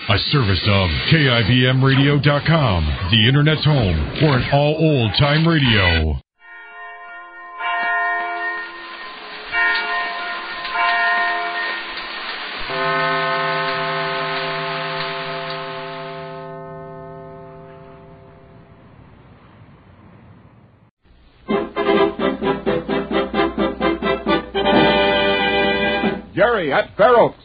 A service of KIBMradio.com, the Internet's home for an all old-time radio. Jerry, at Fair Oaks.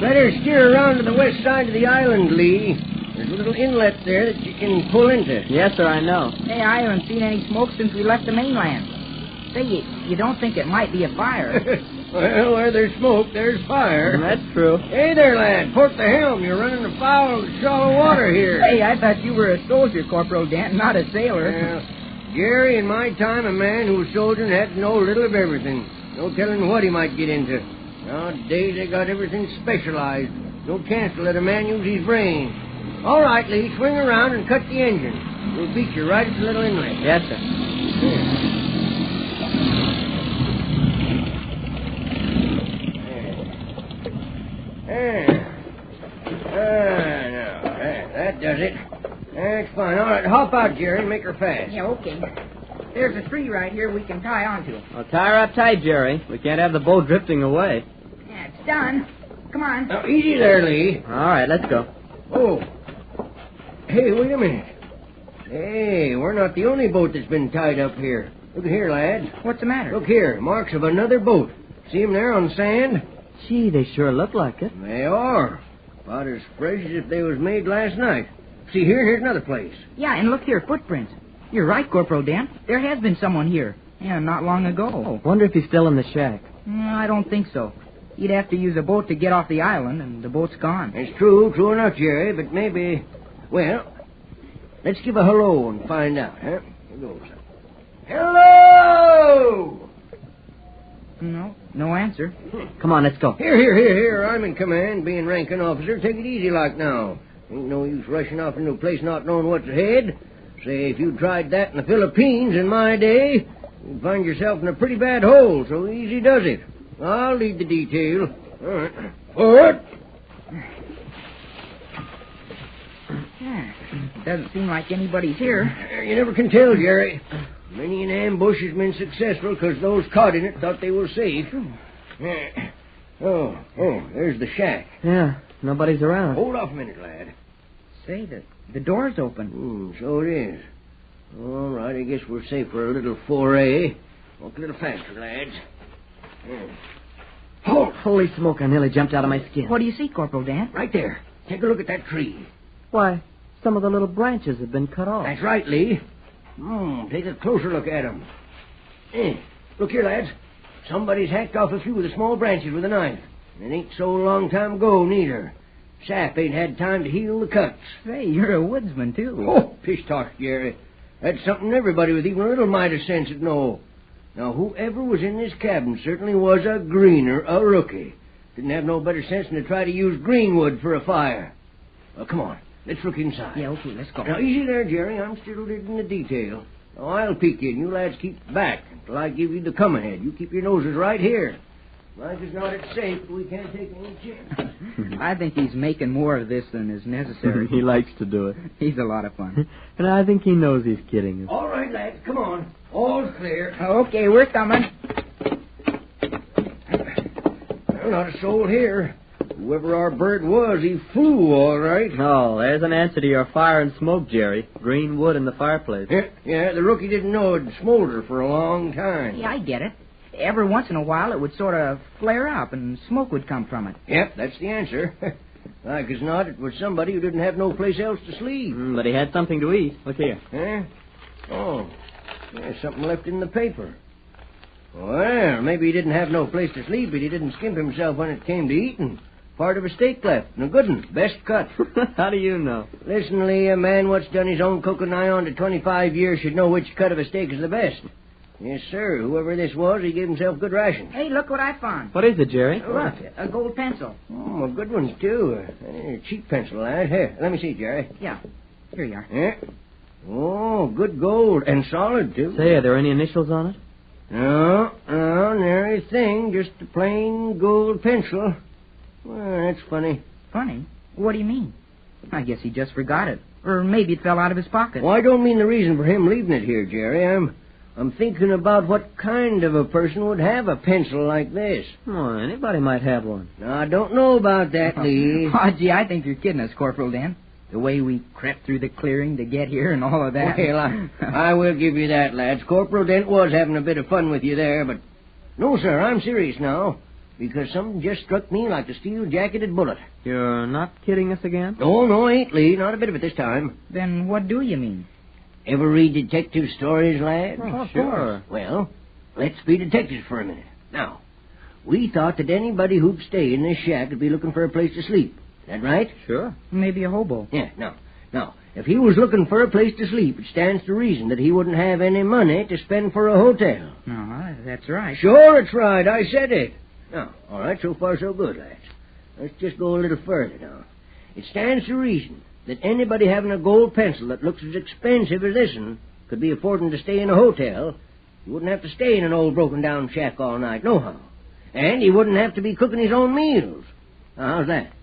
Better steer around to the west side of the island, Lee. There's a little inlet there that you can pull into. Yes, sir, I know. Hey, I haven't seen any smoke since we left the mainland. Say, you don't think it might be a fire? Well, where there's smoke, there's fire. That's true. Hey there, lad. Port the helm. You're running afoul of shallow water here. Hey, I thought you were a soldier, Corporal Dent, not a sailor. Well, Jerry, in my time, a man who was soldiering had to know a little of everything. No telling what he might get into. Nowadays, they got everything specialized. No chance to let a man use his brain. All right, Lee, swing around and cut the engine. We'll beat you right at the little inlet. Yes, sir. That does it. That's fine. All right, hop out, Jerry, and make her fast. Yeah, okay. There's a tree right here we can tie onto. Well, tie her up tight, Jerry. We can't have the boat drifting away. Yeah, it's done. Come on. Now, easy there, Lee. All right, let's go. Oh. Hey, wait a minute. Hey, we're not the only boat that's been tied up here. Look here, lads. What's the matter? Look here, marks of another boat. See them there on the sand? Gee, they sure look like it. They are. About as fresh as if they was made last night. See here, here's another place. Yeah, and look here, footprints. You're right, Corporal Dent. There has been someone here. Yeah, not long ago. Wonder if he's still in the shack. I don't think so. You'd have to use a boat to get off the island, and the boat's gone. It's true enough, Jerry, but maybe... Well, let's give a hello and find out, huh? Here goes. Hello! No answer. Come on, let's go. Here. I'm in command, being ranking officer. Take it easy like now. Ain't no use rushing off into a place not knowing what's ahead. Say, if you tried that in the Philippines in my day, you'd find yourself in a pretty bad hole. So easy does it. I'll lead the detail. All right. Forward. Doesn't seem like anybody's here. You never can tell, Jerry. Many an ambush has been successful because those caught in it thought they were safe. Oh, there's the shack. Yeah, nobody's around. Hold off a minute, lad. Say, the door's open. So it is. All right, I guess we're safe for a little foray. Walk a little faster, lads. Halt! Holy smoke, I nearly jumped out of my skin. What do you see, Corporal Dent? Right there. Take a look at that tree. Why, some of the little branches have been cut off. That's right, Lee. Take a closer look at them. Look here, lads. Somebody's hacked off a few of the small branches with a knife. It ain't so long time ago, neither. Sap ain't had time to heal the cuts. Say, you're a woodsman, too. Oh, pish tosh, Jerry. That's something everybody with even a little mite of sense would know. Now, whoever was in this cabin certainly was a greener, a rookie. Didn't have no better sense than to try to use green wood for a fire. Well, come on. Let's look inside. Yeah, okay, let's go. Now, easy there, Jerry. I'm still leading the detail. Oh, I'll peek in. You lads keep back until I give you the come-ahead. You keep your noses right here. Like as not, it's safe, but we can't take any chance. I think he's making more of this than is necessary. He likes to do it. He's a lot of fun. And I think he knows he's kidding us. All right, lads, come on. All's clear. Okay, we're coming. Well, not a soul here. Whoever our bird was, he flew all right. Oh, there's an answer to your fire and smoke, Jerry. Green wood in the fireplace. Yeah, the rookie didn't know it'd smolder for a long time. Yeah, I get it. Every once in a while, it would sort of flare up and smoke would come from it. Yep, that's the answer. Like as not, it was somebody who didn't have no place else to sleep. But he had something to eat. Look here. Huh? Oh, there's something left in the paper. Well, maybe he didn't have no place to sleep, but he didn't skimp himself when it came to eating. Part of a steak left, and a good one, best cut. How do you know? Listen, Lee, a man what's done his own cooking nigh on to 25 years should know which cut of a steak is the best. Yes, sir. Whoever this was, he gave himself good rations. Hey, look what I found. What is it, Jerry? Look, a gold pencil. Oh, a good one, too. A cheap pencil, lad. Here, let me see, Jerry. Yeah, here you are. Yeah. Oh, good gold, and solid, too. Say, are there any initials on it? No, nary a thing. Just a plain gold pencil. Well, that's funny. Funny? What do you mean? I guess he just forgot it. Or maybe it fell out of his pocket. Well, I don't mean the reason for him leaving it here, Jerry. I'm thinking about what kind of a person would have a pencil like this. Well, anybody might have one. Now, I don't know about that, Lee. Oh, gee, I think you're kidding us, Corporal Dan. The way we crept through the clearing to get here and all of that. Well, I will give you that, lads. Corporal Dent was having a bit of fun with you there, but... No, sir, I'm serious now. Because something just struck me like a steel-jacketed bullet. You're not kidding us again? No, ain't, Lee. Not a bit of it this time. Then what do you mean? Ever read detective stories, lad? Oh, sure. Well, let's be detectives for a minute. Now, we thought that anybody who'd stay in this shack would be looking for a place to sleep. Is that right? Sure. Maybe a hobo. Yeah, now, if he was looking for a place to sleep, it stands to reason that he wouldn't have any money to spend for a hotel. No, that's right. Sure, it's right. I said it. Now, all right, so far so good, lads. Let's just go a little further now. It stands to reason that anybody having a gold pencil that looks as expensive as this one could be affording to stay in a hotel. He wouldn't have to stay in an old broken-down shack all night, nohow. And he wouldn't have to be cooking his own meals. Now, how's that?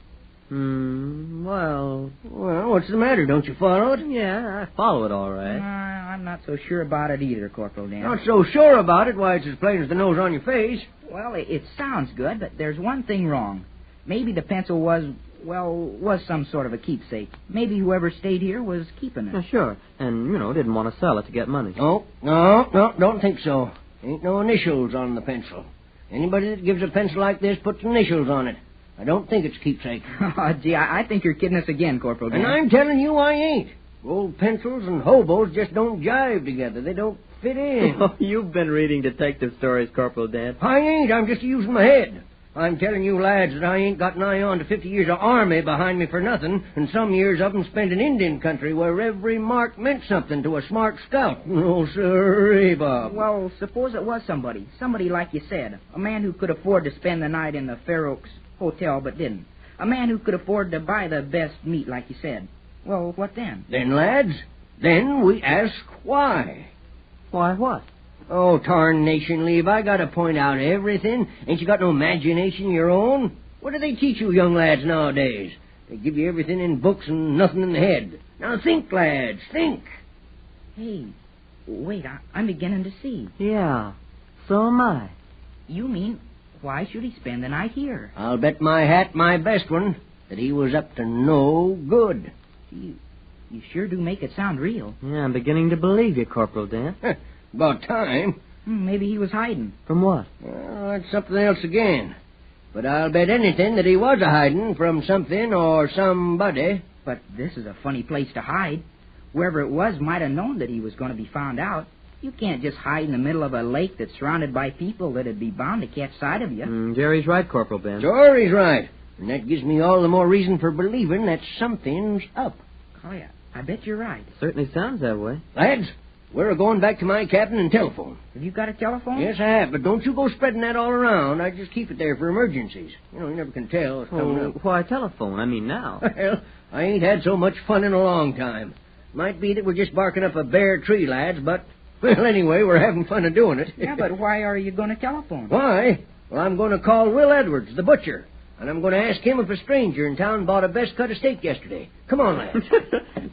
Well, what's the matter? Don't you follow it? yeah, I follow it all right. I'm not so sure about it either, Corporal Dan. Not so sure about it? Why, it's as plain as the nose on your face. Well, it sounds good, but there's one thing wrong. Maybe the pencil was some sort of a keepsake. Maybe whoever stayed here was keeping it. Yeah, sure. And, didn't want to sell it to get money. No, don't think so. Ain't no initials on the pencil. Anybody that gives a pencil like this puts initials on it. I don't think it's keepsake. Oh, gee, I think you're kidding us again, Corporal Dan. And I'm telling you I ain't. Old pencils and hobos just don't jive together. They don't fit in. Oh, you've been reading detective stories, Corporal Dan. I ain't. I'm just using my head. I'm telling you, lads, that I ain't got nigh on to 50 years of army behind me for nothing, and some years of 'em spent in Indian country where every mark meant something to a smart scout. No, sir, Bob. Well, suppose it was somebody like you said, a man who could afford to spend the night in the Fair Oaks Hotel but didn't. A man who could afford to buy the best meat like you said. Well, what then? Then, lads, we ask why. Why what? Oh, tarnation, Lee, I got to point out everything. Ain't you got no imagination of your own? What do they teach you young lads nowadays? They give you everything in books and nothing in the head. Now think, lads, think. Hey, wait, I'm beginning to see. Yeah, so am I. You mean, why should he spend the night here? I'll bet my hat, my best one, that he was up to no good. You sure do make it sound real. Yeah, I'm beginning to believe you, Corporal Dan. About time. Maybe he was hiding. From what? Well, that's something else again. But I'll bet anything that he was a-hiding from something or somebody. But this is a funny place to hide. Whoever it was might have known that he was going to be found out. You can't just hide in the middle of a lake that's surrounded by people that'd be bound to catch sight of you. Jerry's right, Corporal Ben. Sure, he's right. And that gives me all the more reason for believing that something's up. Oh, yeah. I bet you're right. Certainly sounds that way. Lads, we're going back to my cabin and telephone. Have you got a telephone? Yes, I have, but don't you go spreading that all around. I just keep it there for emergencies. You never can tell what's coming up. Why telephone? I mean now. Well, I ain't had so much fun in a long time. Might be that we're just barking up a bare tree, lads, but Well, anyway, we're having fun of doing it. Yeah, but why are you going to telephone? Why? Well, I'm going to call Will Edwards, the butcher, and I'm going to ask him if a stranger in town bought a best cut of steak yesterday. Come on, lad.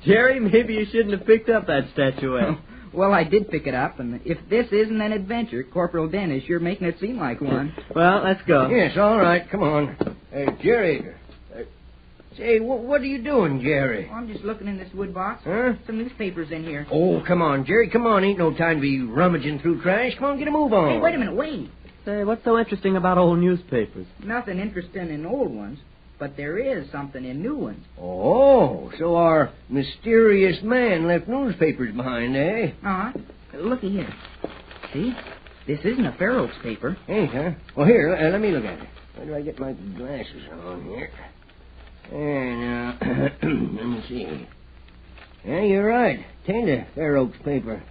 Jerry, maybe you shouldn't have picked up that statuette. Well, I did pick it up, and if this isn't an adventure, Corporal Dan is sure making it seem like one. Well, let's go. Yes, all right. Come on. Jerry. Say, what are you doing, Jerry? Oh, I'm just looking in this wood box. Huh? Some newspapers in here. Oh, come on, Jerry. Come on. Ain't no time to be rummaging through trash. Come on, get a move on. Hey, wait a minute, wait. Say, what's so interesting about old newspapers? Nothing interesting in old ones, but there is something in new ones. Oh, so our mysterious man left newspapers behind, eh? Uh-huh. Looky here. See? This isn't a Fair Oaks paper. Ain't, huh? Well, here, let me look at it. Where do I get my glasses on here? There, now, let me see. Yeah, you're right. Tain't a Fair Oaks paper.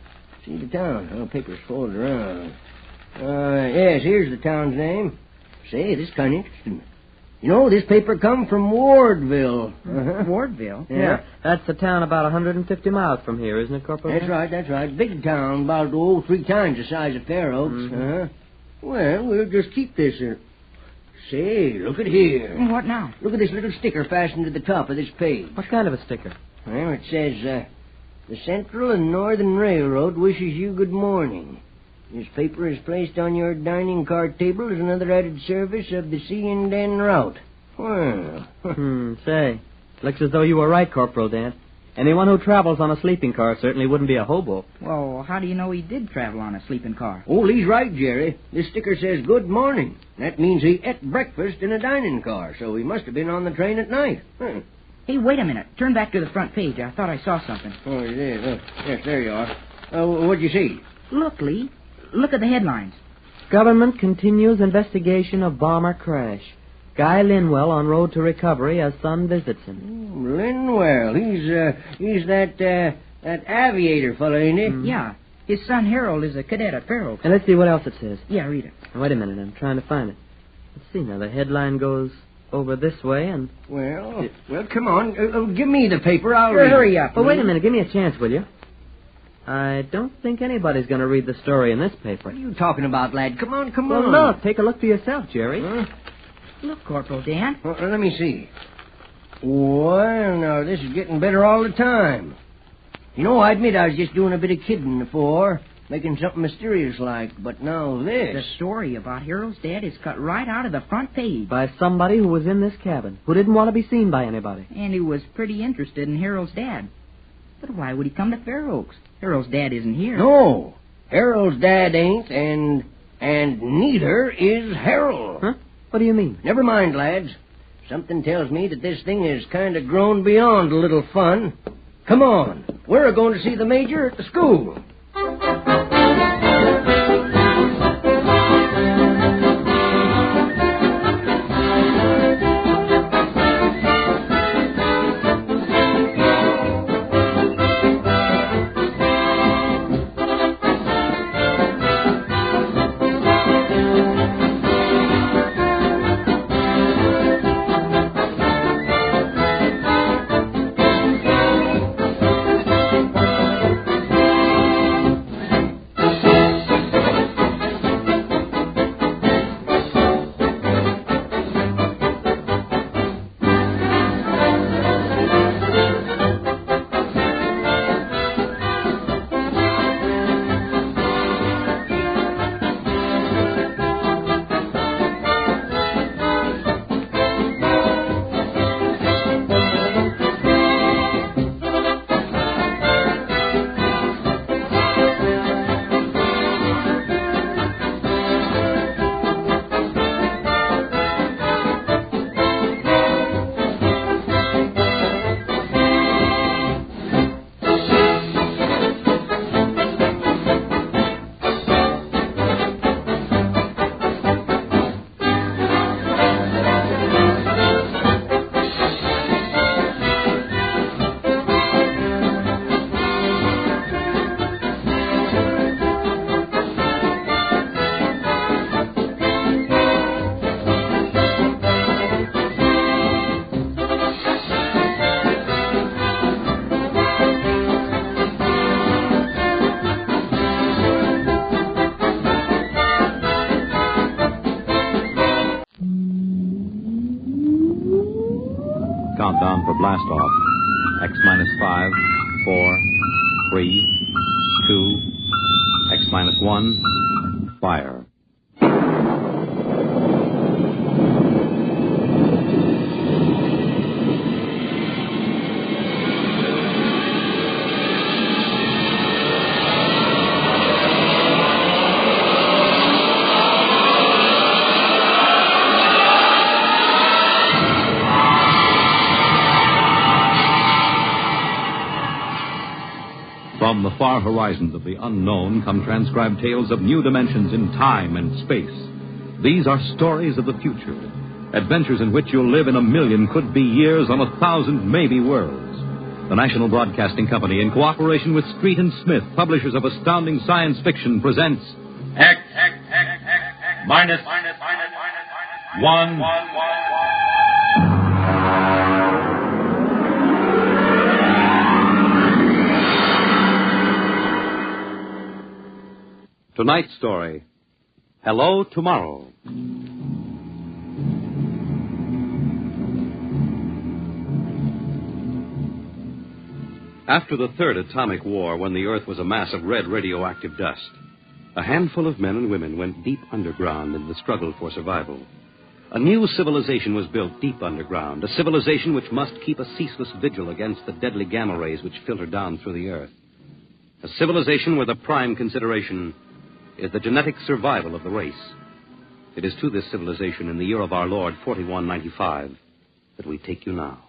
See the town. Oh, paper's folded around. Yes, here's the town's name. Say, this is kind of interesting. You know, this paper come from Wardville. Uh-huh. Wardville? Yeah, that's a town about 150 miles from here, isn't it, Corporal? That's right. Big town, about 3 times the size of Fair Oaks. Mm-hmm. Uh-huh. Well, we'll just keep this. Say, look at here. What now? Look at this little sticker fastened to the top of this page. What kind of a sticker? Well, it says, the Central and Northern Railroad wishes you good morning. This paper is placed on your dining car table as another added service of the C and N route. Well. Say, looks as though you were right, Corporal Dan. Anyone who travels on a sleeping car certainly wouldn't be a hobo. Well, how do you know he did travel on a sleeping car? Oh, he's right, Jerry. This sticker says good morning. That means he ate breakfast in a dining car, so he must have been on the train at night. Huh. Hey, wait a minute. Turn back to the front page. I thought I saw something. Oh, it is. Oh, yes, there you are. What'd you see? Look, Lee. Look at the headlines. Government continues investigation of bomber crash. Guy Linwell on road to recovery as son visits him. Linwell. He's that aviator fellow, ain't he? Mm-hmm. Yeah. His son Harold is a cadet at Fair Oaks. And let's see what else it says. Yeah, read it. Wait a minute, I'm trying to find it. Let's see, now the headline goes over this way and... Well, come on. Give me the paper. I'll read it. Hurry up. Well, wait a minute. Give me a chance, will you? I don't think anybody's going to read the story in this paper. What are you talking about, lad? Come on. Well, look. Take a look for yourself, Jerry. Huh? Look, Corporal Dan. Let me see. Well, now, this is getting better all the time. You know, I admit I was just doing a bit of kidding before, making something mysterious like, but now this... The story about Harold's dad is cut right out of the front page. By somebody who was in this cabin, who didn't want to be seen by anybody. And who was pretty interested in Harold's dad. But why would he come to Fair Oaks? Harold's dad isn't here. No, Harold's dad ain't, and neither is Harold. Huh? What do you mean? Never mind, lads. Something tells me that this thing has kind of grown beyond a little fun. Come on. We're going to see the Major at the school. countdown for blast off. X minus 5, 4, 3, 2, X minus 1, fire. From the far horizons of the unknown come transcribed tales of new dimensions in time and space. These are stories of the future, adventures in which you'll live in a million could-be years on 1,000 maybe worlds. The National Broadcasting Company, in cooperation with Street and Smith, publishers of astounding science fiction, presents X minus 1. Tonight's story, Hello Tomorrow. After the third atomic war, when the Earth was a mass of red radioactive dust, a handful of men and women went deep underground in the struggle for survival. A new civilization was built deep underground, a civilization which must keep a ceaseless vigil against the deadly gamma rays which filter down through the Earth. A civilization where the prime consideration is the genetic survival of the race. It is to this civilization in the year of our Lord, 4195, that we take you now.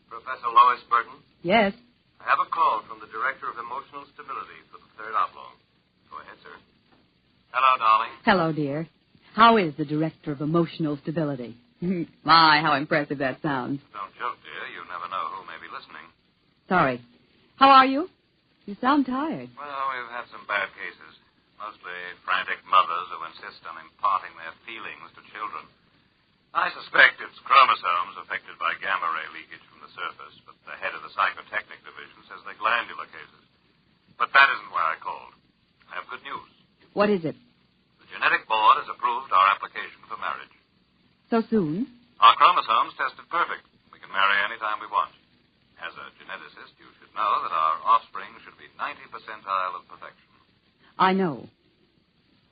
Professor Lois Burton? Yes. I have a call from the Director of Emotional Stability for the third oblong. Go ahead, sir. Hello, darling. Hello, dear. How is the Director of Emotional Stability? My, how impressive that sounds. Don't joke, dear. You never know who may be listening. Sorry. How are you? You sound tired. Well, we've had some bad cases. Mostly frantic mothers who insist on imparting their feelings to children. I suspect it's chromosomes affected by gamma ray leakage from the surface, but the head of the psychotechnic division says they're glandular cases. But that isn't why I called. I have good news. What is it? The genetic board has approved our application for marriage. So soon? Our chromosomes tested perfect. We can marry any time we want. As a geneticist, you should know that our offspring should be 90 percentile of perfection. I know.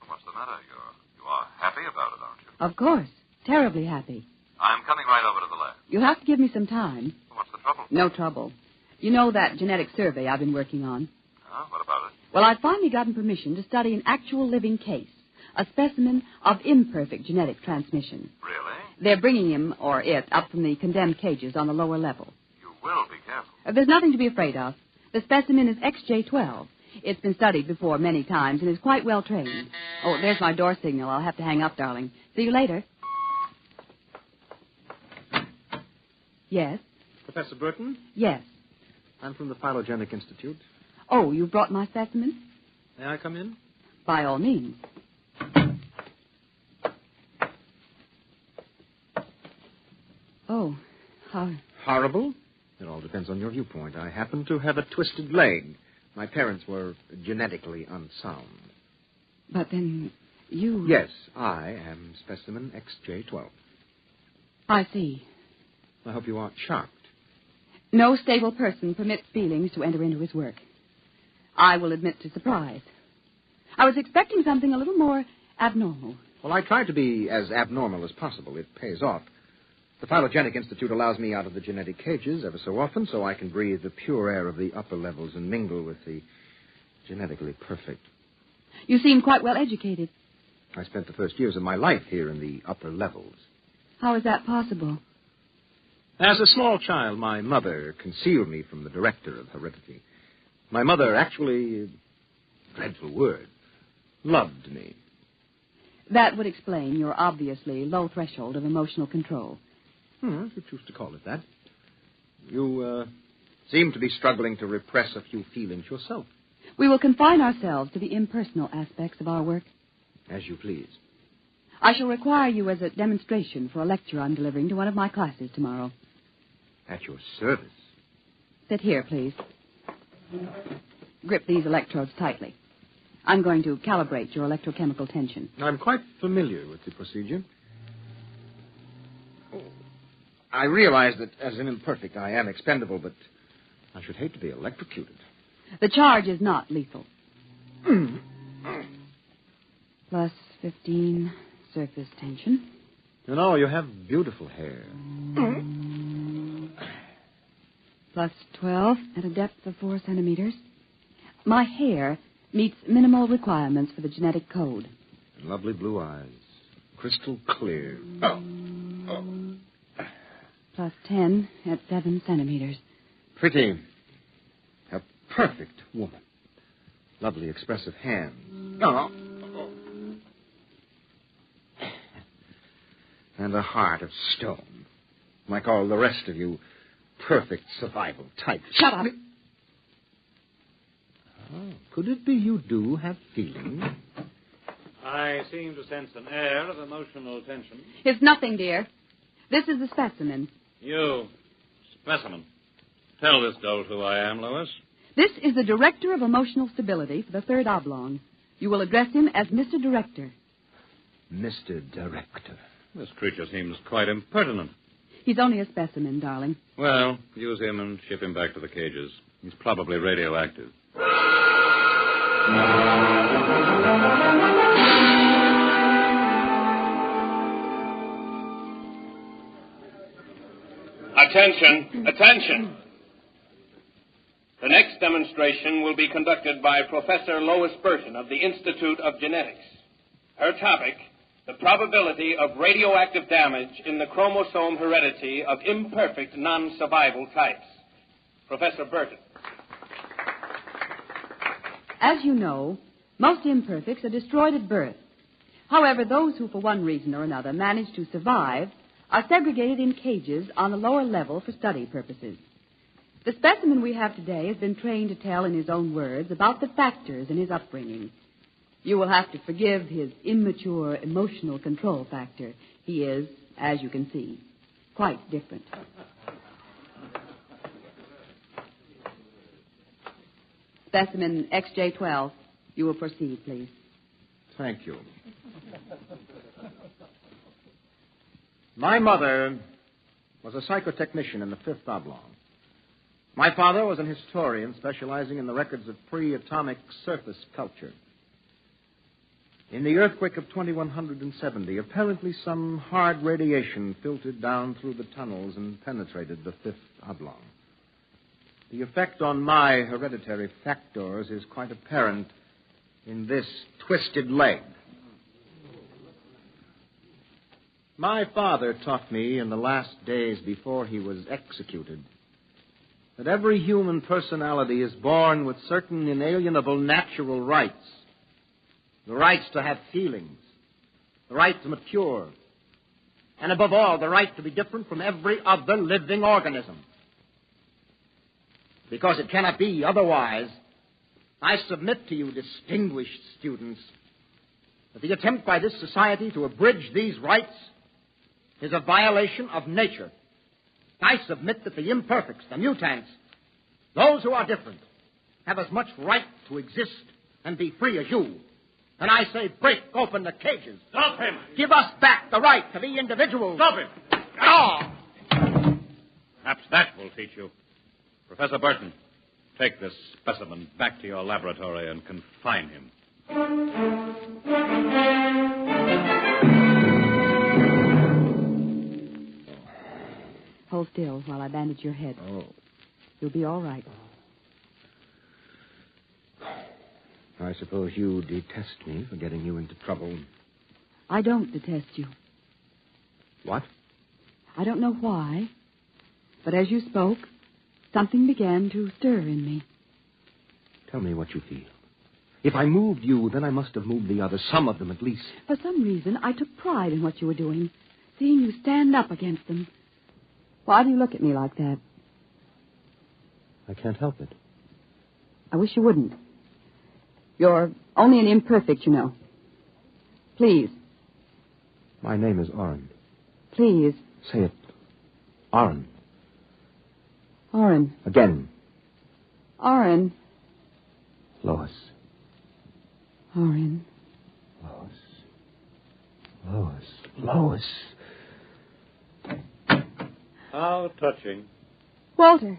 What's the matter? You are happy about it, aren't you? Of course. Terribly happy. I'm coming right over to the lab. You'll have to give me some time. What's the trouble? No trouble. You know that genetic survey I've been working on? Huh? What about it? Well, I've finally gotten permission to study an actual living case, a specimen of imperfect genetic transmission. Really? They're bringing him, or it, up from the condemned cages on the lower level. You will be careful. There's nothing to be afraid of. The specimen is XJ12. It's been studied before many times and is quite well trained. Oh, there's my door signal. I'll have to hang up, darling. See you later. Yes? Professor Burton? Yes. I'm from the Phylogenic Institute. Oh, you brought my specimen? May I come in? By all means. Oh, how... Horrible? It all depends on your viewpoint. I happen to have a twisted leg. My parents were genetically unsound. But then you... Yes, I am specimen XJ12. I see. I hope you aren't shocked. No stable person permits feelings to enter into his work. I will admit to surprise. I was expecting something a little more abnormal. Well, I try to be as abnormal as possible. It pays off. The Phylogenic Institute allows me out of the genetic cages ever so often so I can breathe the pure air of the upper levels and mingle with the genetically perfect. You seem quite well educated. I spent the first years of my life here in the upper levels. How is that possible? As a small child, my mother concealed me from the director of heredity. My mother actually, dreadful word, loved me. That would explain your obviously low threshold of emotional control. If you choose to call it that. You seem to be struggling to repress a few feelings yourself. We will confine ourselves to the impersonal aspects of our work. As you please. I shall require you as a demonstration for a lecture I'm delivering to one of my classes tomorrow. At your service. Sit here, please. Grip these electrodes tightly. I'm going to calibrate your electrochemical tension. I'm quite familiar with the procedure. I realize that as an imperfect I am expendable, but I should hate to be electrocuted. The charge is not lethal. Plus 15 surface tension. You know, you have beautiful hair. Plus 12 at a depth of 4 centimeters. My hair meets minimal requirements for the genetic code. And lovely blue eyes. Crystal clear. Plus 10 at 7 centimeters. Pretty. A perfect woman. Lovely expressive hands. And a heart of stone. Like all the rest of you perfect survival types. Shut up. Oh, could it be you do have feelings? I seem to sense an air of emotional tension. It's nothing, dear. This is the specimen. You, specimen. Tell this dolt who I am, Lois. This is the Director of Emotional Stability for the Third Oblong. You will address him as Mr. Director. Mr. Director. This creature seems quite impertinent. He's only a specimen, darling. Well, use him and ship him back to the cages. He's probably radioactive. Attention, attention. The next demonstration will be conducted by Professor Lois Burton of the Institute of Genetics. Her topic, the probability of radioactive damage in the chromosome heredity of imperfect non-survival types. Professor Burton. As you know, most imperfects are destroyed at birth. However, those who, for one reason or another, manage to survive are segregated in cages on the lower level for study purposes. The specimen we have today has been trained to tell in his own words about the factors in his upbringing. You will have to forgive his immature emotional control factor. He is, as you can see, quite different. Specimen XJ12. You will proceed, please. Thank you. My mother was a psychotechnician in the Fifth Oblong. My father was an historian specializing in the records of pre-atomic surface culture. In the earthquake of 2170, apparently some hard radiation filtered down through the tunnels and penetrated the Fifth Oblong. The effect on my hereditary factors is quite apparent in this twisted leg. My father taught me in the last days before he was executed that every human personality is born with certain inalienable natural rights. The rights to have feelings, the right to mature, and above all, the right to be different from every other living organism. Because it cannot be otherwise, I submit to you, distinguished students, that the attempt by this society to abridge these rights is a violation of nature. I submit that the imperfects, the mutants, those who are different, have as much right to exist and be free as you. And I say break open the cages. Stop him! Give us back the right to be individuals. Stop him! Oh! Perhaps that will teach you. Professor Burton, take this specimen back to your laboratory and confine him. Hold still while I bandage your head. Oh. You'll be all right. I suppose you detest me for getting you into trouble. I don't detest you. What? I don't know why, but as you spoke, something began to stir in me. Tell me what you feel. If I moved you, then I must have moved the others, some of them at least. For some reason, I took pride in what you were doing, seeing you stand up against them. Why do you look at me like that? I can't help it. I wish you wouldn't. You're only an imperfect, you know. Please. My name is Orrin. Please. Say it. Orrin. Orrin. Again. Orrin. Lois. Orion. Lois. How touching. Walter.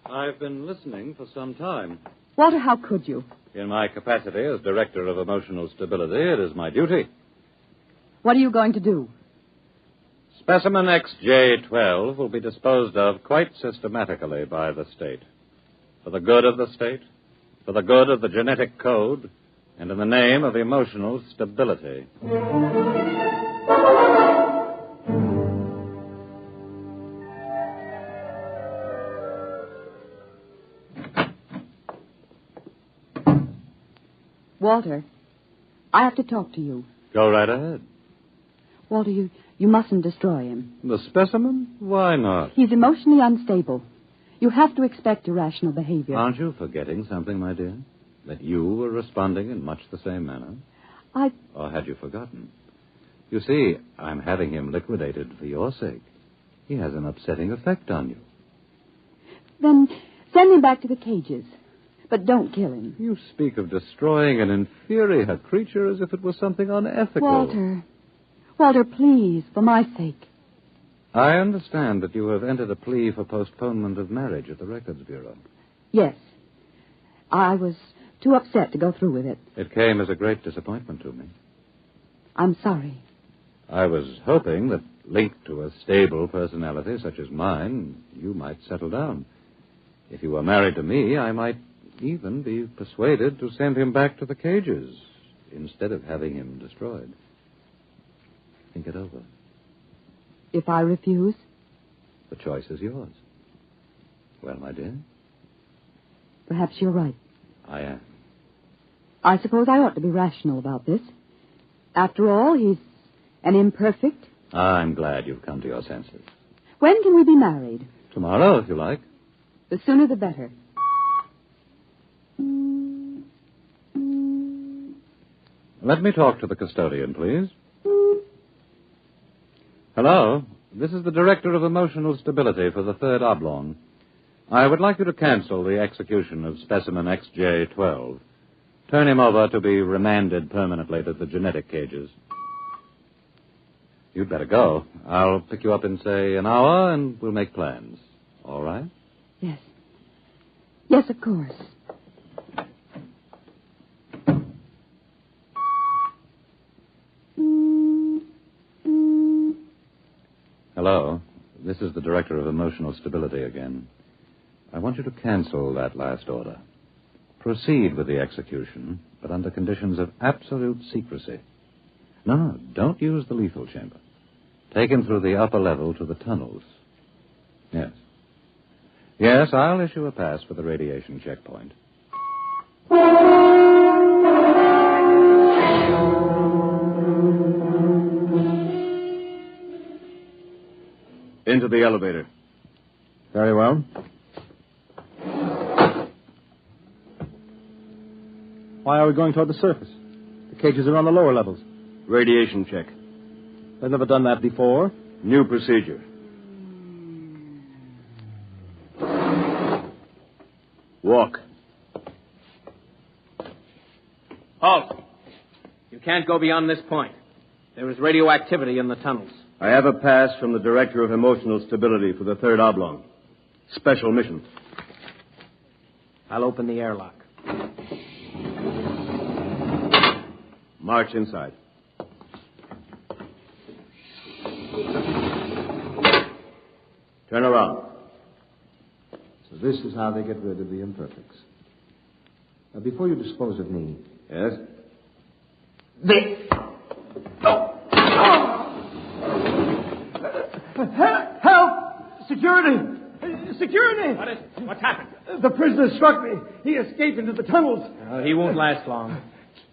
I've been listening for some time. Walter, how could you? In my capacity as Director of Emotional Stability, it is my duty. What are you going to do? Specimen XJ12 will be disposed of quite systematically by the state. For the good of the state, for the good of the genetic code, and in the name of emotional stability. Walter, I have to talk to you. Go right ahead. Walter, you mustn't destroy him. The specimen? Why not? He's emotionally unstable. You have to expect irrational behavior. Aren't you forgetting something, my dear? That you were responding in much the same manner? Or had you forgotten? You see, I'm having him liquidated for your sake. He has an upsetting effect on you. Then send him back to the cages. But don't kill him. You speak of destroying an inferior creature as if it was something unethical. Walter, please, for my sake. I understand that you have entered a plea for postponement of marriage at the Records Bureau. Yes. I was too upset to go through with it. It came as a great disappointment to me. I'm sorry. I was hoping that, linked to a stable personality such as mine, you might settle down. If you were married to me, I might even be persuaded to send him back to the cages instead of having him destroyed. Think it over. If I refuse? The choice is yours. Well, my dear? Perhaps you're right. I am. I suppose I ought to be rational about this. After all, he's an imperfect. I'm glad you've come to your senses. When can we be married? Tomorrow, if you like. The sooner the better. Let me talk to the custodian, please. Hello. This is the Director of Emotional Stability for the Third Oblong. I would like you to cancel the execution of specimen XJ12. Turn him over to be remanded permanently to the genetic cages. You'd better go. I'll pick you up in, say, an hour, and we'll make plans. All right? Yes. Yes, of course. Hello. This is the Director of Emotional Stability again. I want you to cancel that last order. Proceed with the execution, but under conditions of absolute secrecy. No, don't use the lethal chamber. Take him through the upper level to the tunnels. Yes. Yes, I'll issue a pass for the radiation checkpoint. Into the elevator. Very well. Why are we going toward the surface? The cages are on the lower levels. Radiation check. They've never done that before. New procedure. Walk. Halt. You can't go beyond this point. There is radioactivity in the tunnels. I have a pass from the Director of Emotional Stability for the Third Oblong. Special mission. I'll open the airlock. March inside. Turn around. So this is how they get rid of the imperfects. Now, before you dispose of me... Yes? Help! Security! Security! What's happened? The prisoner struck me. He escaped into the tunnels. He won't last long.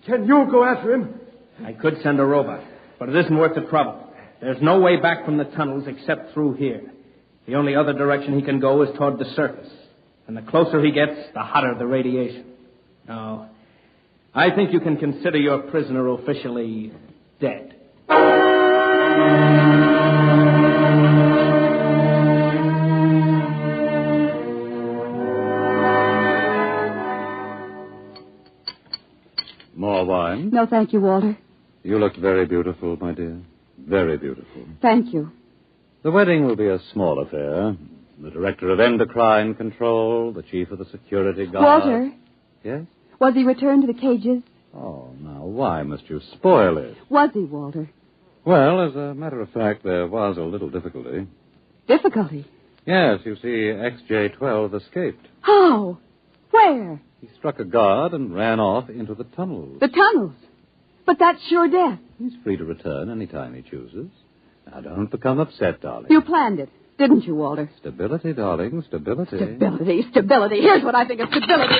Can you go after him? I could send a robot, but it isn't worth the trouble. There's no way back from the tunnels except through here. The only other direction he can go is toward the surface. And the closer he gets, the hotter the radiation. No. I think you can consider your prisoner officially dead. More wine? No, thank you, Walter. You looked very beautiful, my dear. Very beautiful. Thank you. The wedding will be a small affair. The director of endocrine control, the chief of the security guard. Walter. Yes? Was he returned to the cages? Oh, now, why must you spoil it? Was he, Walter? Well, as a matter of fact, there was a little difficulty. Difficulty? Yes, you see, XJ-12 escaped. How? Where? He struck a guard and ran off into the tunnels. The tunnels? But that's sure death. He's free to return any time he chooses. Now, don't become upset, darling. You planned it, didn't you, Walter? Stability, darling, stability. Stability. Here's what I think of stability.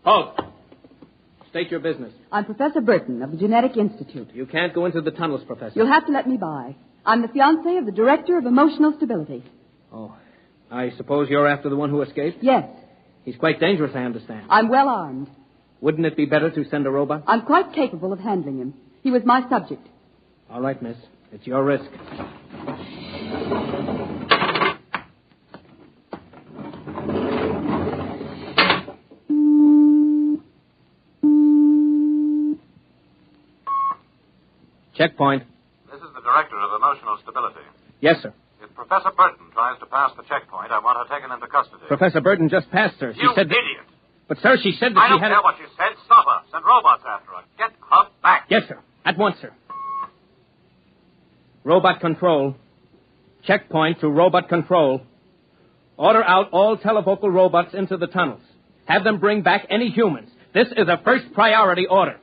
Halt! State your business. I'm Professor Burton of the Genetic Institute. You can't go into the tunnels, Professor. You'll have to let me by. I'm the fiancée of the Director of Emotional Stability. Oh, I suppose you're after the one who escaped? Yes. He's quite dangerous, I understand. I'm well armed. Wouldn't it be better to send a robot? I'm quite capable of handling him. He was my subject. All right, miss. It's your risk. Checkpoint. This is the Director of Emotional Stability. Yes, sir. If Professor Burton tries to pass the checkpoint, I want her taken into custody. Professor Burton just passed her. She You said that... idiot! But, sir, she said that I she don't had... care what you said. Stop her. Send robots after her. Get her back. Yes, sir. At once, sir. Robot control. Checkpoint to robot control. Order out all televocal robots into the tunnels. Have them bring back any humans. This is a first priority order.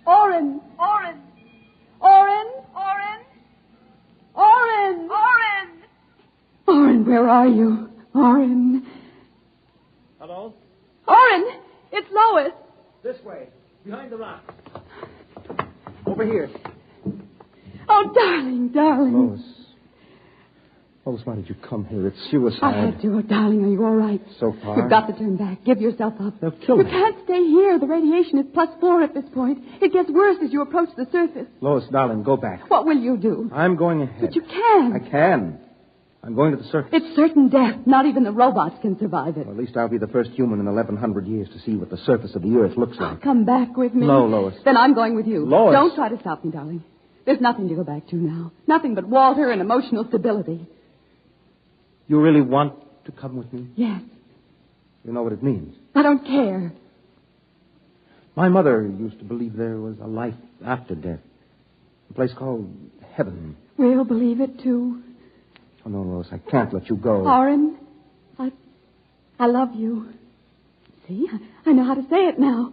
Oren! Oren! Oren! Oren! Oren! Oren! Oren, where are you? Oren! Hello? Oren! It's Lois! This way. Behind the rock. Over here. Oh, darling, darling. Lois, why did you come here? It's suicide. I had to. Oh, darling, are you all right? So far. You've got to turn back. Give yourself up. They'll kill You me. can't stay here. The radiation is +4 at this point. It gets worse as you approach the surface. Lois, darling, go back. What will you do? I'm going ahead. But you can't. I can. I'm going to the surface. It's certain death. Not even the robots can survive it. Well, at least I'll be the first human in 1,100 years to see what the surface of the Earth looks like. Come back with me. No, Lois. Then I'm going with you. Lois. Don't try to stop me, darling. There's nothing to go back to now. Nothing but Walter and emotional stability. You really want to come with me? Yes. You know what it means. I don't care. My mother used to believe there was a life after death. A place called heaven. We'll believe it, too. Oh, no, Lois, I can't let you go. Oren, I love you. See, I know how to say it now.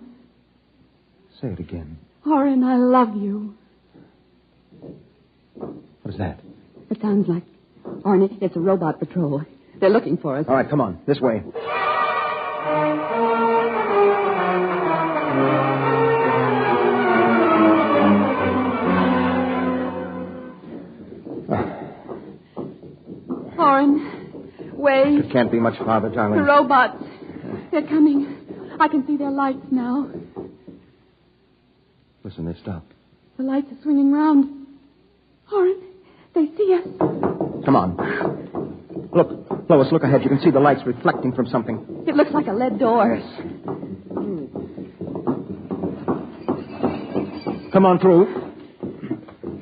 Say it again. Oren, I love you. What is that? It sounds like... Oren, it's a robot patrol. They're looking for us. All right, come on. This way. Oren, wait. It can't be much farther, darling. The robots. They're coming. I can see their lights now. Listen, they've stopped. The lights are swinging round. Oren, they see us. Come on. Look, Lois, look ahead. You can see the lights reflecting from something. It looks like a lead door. Come on through.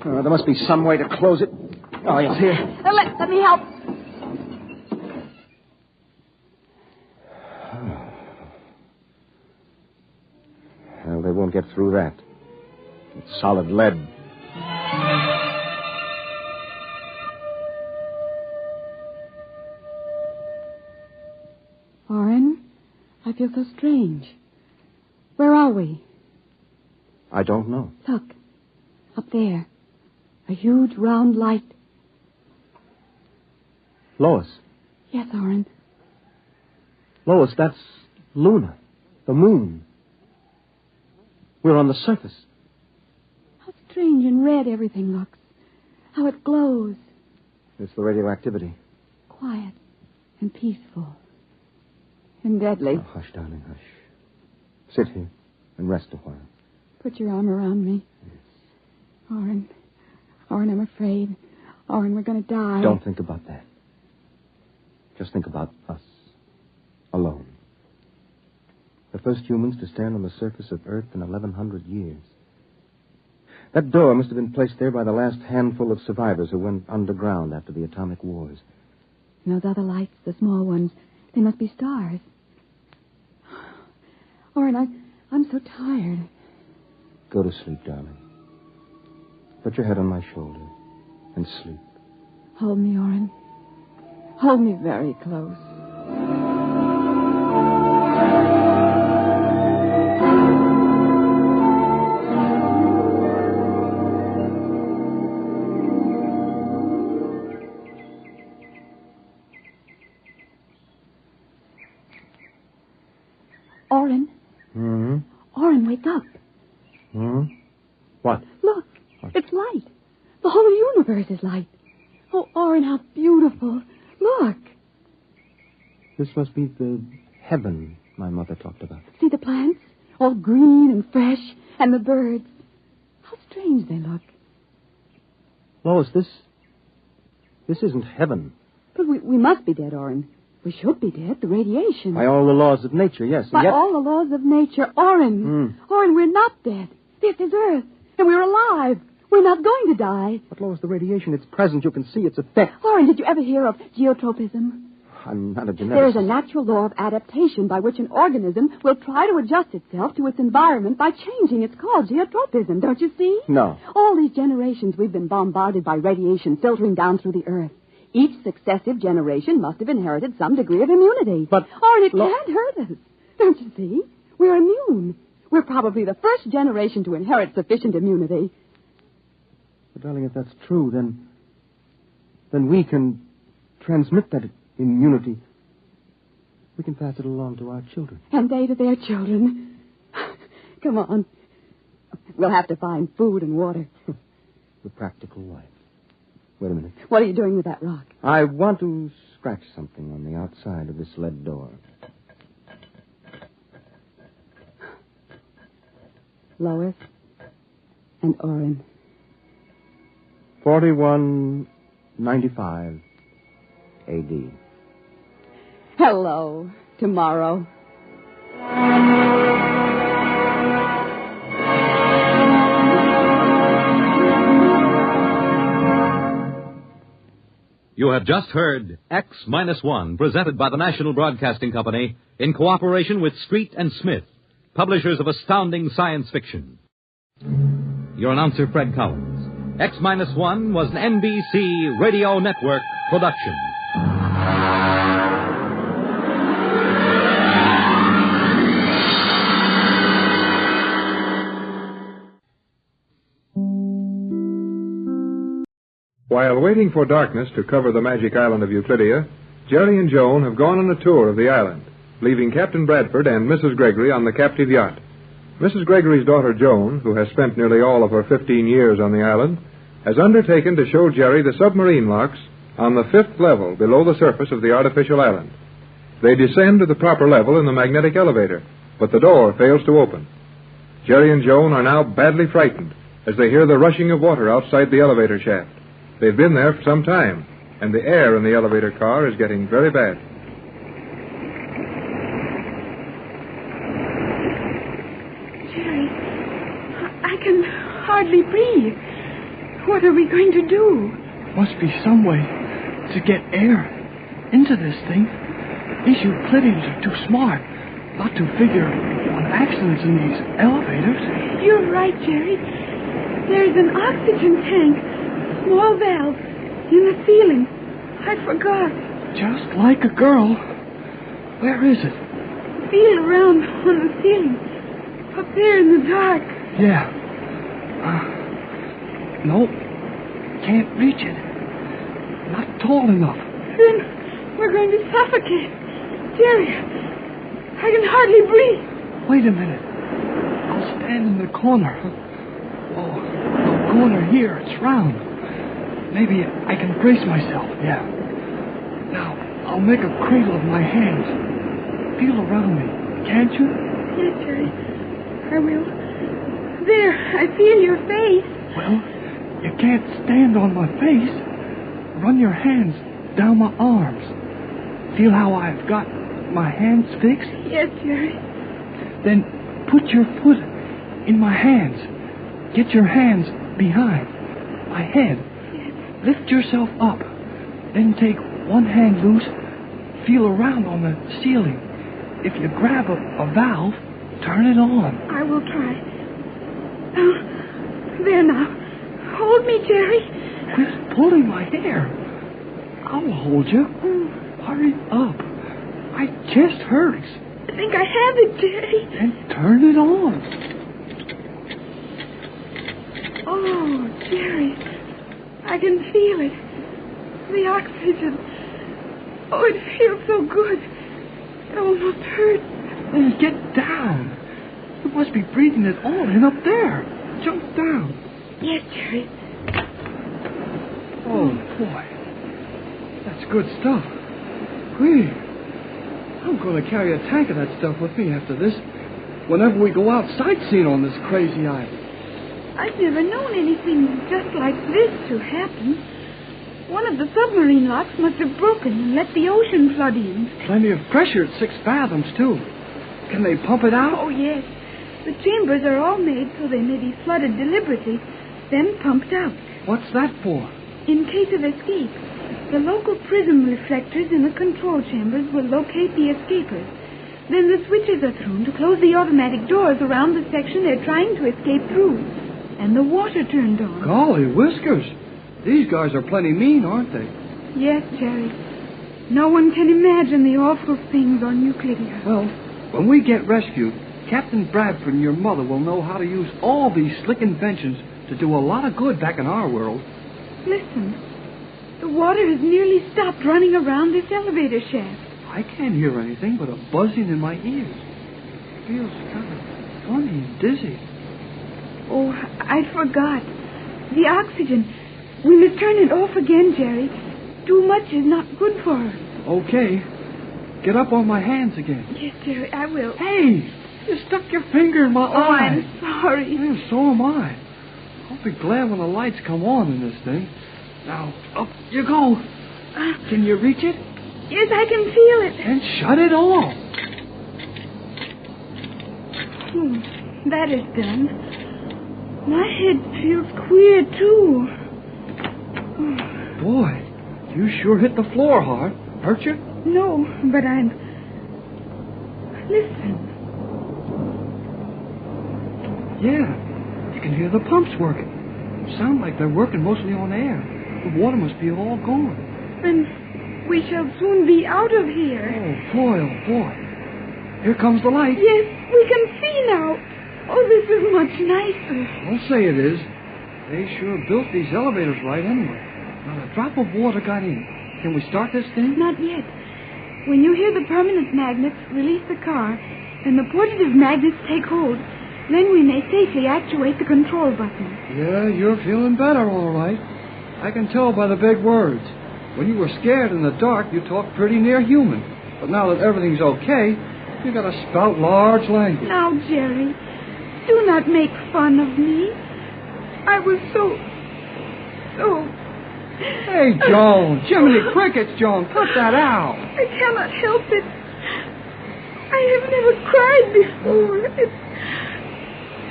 There must be some way to close it. Oh, yes, here. Let me help. Well, they won't get through that. It's solid lead. Oren, I feel so strange. Where are we? I don't know. Look, up there. A huge round light. Lois. Yes, Oren. Lois, that's Luna, the moon. We're on the surface. How strange and red everything looks. How it glows. It's the radioactivity. Quiet and peaceful and deadly. Oh, hush, darling, hush. Sit here and rest a while. Put your arm around me. Yes. Oren, I'm afraid. Oren, we're going to die. Don't think about that. Just think about us. Alone. The first humans to stand on the surface of Earth in 1,100 years. That door must have been placed there by the last handful of survivors who went underground after the atomic wars. And those other lights, the small ones, they must be stars. Oren, I'm so tired. Go to sleep, darling. Put your head on my shoulder and sleep. Hold me, Oren. Hold me very close. Oren. Hmm? Oren, wake up. Hmm? What? Look, it's light. The whole universe is light. Oh, Oren, how beautiful. Look. This must be the heaven my mother talked about. See the plants? All green and fresh. And the birds. How strange they look. Lois, this isn't heaven. But we must be dead, Oren. We should be dead. The radiation. By all the laws of nature, yes. By all the laws of nature. Oren. Oren, we're not dead. This is Earth. And we're alive. We're not going to die. But, Lois, the radiation, it's present. You can see its effect. Oren, did you ever hear of geotropism? I'm not a geneticist. There is a natural law of adaptation by which an organism will try to adjust itself to its environment by changing. It's called geotropism, don't you see? No. All these generations we've been bombarded by radiation filtering down through the Earth. Each successive generation must have inherited some degree of immunity. But... Oren, it can't hurt us. Don't you see? We're immune. We're probably the first generation to inherit sufficient immunity. But, darling, if that's true, then we can transmit that immunity. We can pass it along to our children. And they to their children. Come on. We'll have to find food and water. The practical life. Wait a minute. What are you doing with that rock? I want to scratch something on the outside of this lead door. Lois and Oren. 4195 A.D. Hello, tomorrow. You have just heard X-1, presented by the National Broadcasting Company in cooperation with Street and Smith, publishers of astounding science fiction. Your announcer, Fred Collins. X-1 was an NBC Radio Network production. While waiting for darkness to cover the magic island of Euclidia, Jerry and Joan have gone on a tour of the island, leaving Captain Bradford and Mrs. Gregory on the captive yacht. Mrs. Gregory's daughter, Joan, who has spent nearly all of her 15 years on the island, has undertaken to show Jerry the submarine locks on the 5th level below the surface of the artificial island. They descend to the proper level in the magnetic elevator, but the door fails to open. Jerry and Joan are now badly frightened as they hear the rushing of water outside the elevator shaft. They've been there for some time, and the air in the elevator car is getting very bad. Jerry, I can hardly breathe. What are we going to do? Must be some way to get air into this thing. These Euclideans are too smart not to figure on accidents in these elevators. You're right, Jerry. There's an oxygen tank, small valve, in the ceiling. I forgot. Just like a girl. Where is it? Feel around on the ceiling. Up there in the dark. Yeah. Nope. Can't reach it. Not tall enough. Then we're going to suffocate. Jerry, I can hardly breathe. Wait a minute. I'll stand in the corner. Oh, the corner here, it's round. Maybe I can brace myself. Yeah. Now, I'll make a cradle of my hands. Feel around me, can't you? Yes, Jerry. I will. There, I feel your face. Well, you can't stand on my face. Run your hands down my arms. Feel how I've got my hands fixed? Yes, Jerry. Then put your foot in my hands. Get your hands behind my head. Yes. Lift yourself up. Then take one hand loose. Feel around on the ceiling. If you grab a valve, turn it on. I will try. Oh, there now. Hold me, Jerry. Quit pulling my hair. I'll hold you. Hurry up. My chest hurts. I think I have it, Jerry. And turn it on. Oh, Jerry. I can feel it. The oxygen. Oh, it feels so good. It almost hurts. Then get down. You must be breathing it all in up there. Jump down. Yes, Jerry. Oh, boy. That's good stuff. Gee, I'm going to carry a tank of that stuff with me after this. Whenever we go out sightseeing on this crazy island. I've never known anything just like this to happen. One of the submarine locks must have broken and let the ocean flood in. Plenty of pressure at 6 fathoms, too. Can they pump it out? Oh, yes. The chambers are all made so they may be flooded deliberately, then pumped out. What's that for? In case of escape, the local prism reflectors in the control chambers will locate the escapers. Then the switches are thrown to close the automatic doors around the section they're trying to escape through. And the water turned on. Golly whiskers. These guys are plenty mean, aren't they? Yes, Jerry. No one can imagine the awful things on Euclidia. Well, when we get rescued, Captain Bradford and your mother will know how to use all these slick inventions to do a lot of good back in our world. Listen. The water has nearly stopped running around this elevator shaft. I can't hear anything but a buzzing in my ears. It feels kind of funny and dizzy. Oh, I forgot. The oxygen. We must turn it off again, Jerry. Too much is not good for her. Okay. Get up on my hands again. Yes, Jerry, I will. Hey! You stuck your finger in my eye. I'm sorry. Yeah, so am I. I'll be glad when the lights come on in this thing. Now, up you go. Can you reach it? Yes, I can feel it. And shut it off. That is done. My head feels queer, too. Boy, you sure hit the floor hard. Hurt you? No, but I'm... Listen. Yeah, you can hear the pumps working. Sound like they're working mostly on air. The water must be all gone. Then we shall soon be out of here. Oh, boy. Here comes the light. Yes, we can see now. Oh, this is much nicer. I'll say it is. They sure built these elevators right anyway. Not a drop of water got in. Can we start this thing? Not yet. When you hear the permanent magnets release the car, and the portative magnets take hold, then we may safely actuate the control button. Yeah, you're feeling better, all right. I can tell by the big words. When you were scared in the dark, you talked pretty near human. But now that everything's okay, you got to spout large language. Now, Jerry, do not make fun of me. I was so... Hey, Joan. Jiminy Crickets, Joan. Cut that out. I cannot help it. I have never cried before.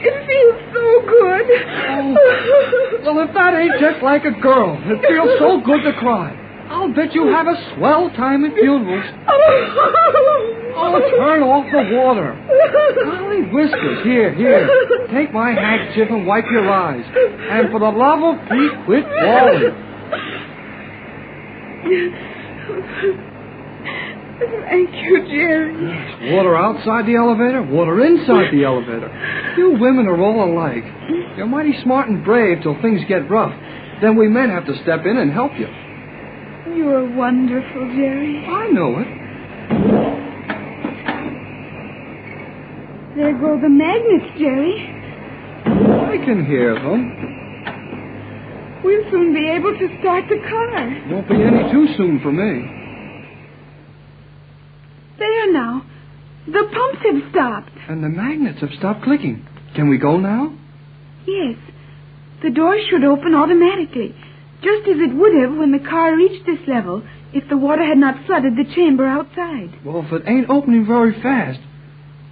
It feels so good. Oh. Well, if that ain't just like a girl, it feels so good to cry. I'll bet you have a swell time at funerals. Oh, turn off the water. Golly whiskers, here. Take my handkerchief and wipe your eyes. And for the love of Pete, quit bawling. Thank you, Jerry. There's water outside the elevator, water inside the elevator. You women are all alike. You're mighty smart and brave till things get rough. Then we men have to step in and help you. You're wonderful, Jerry. I know it. There go the magnets, Jerry. I can hear them. We'll soon be able to start the car. Won't be any too soon for me. There now. The pumps have stopped. And the magnets have stopped clicking. Can we go now? Yes. The door should open automatically, just as it would have when the car reached this level if the water had not flooded the chamber outside. Well, if it ain't opening very fast,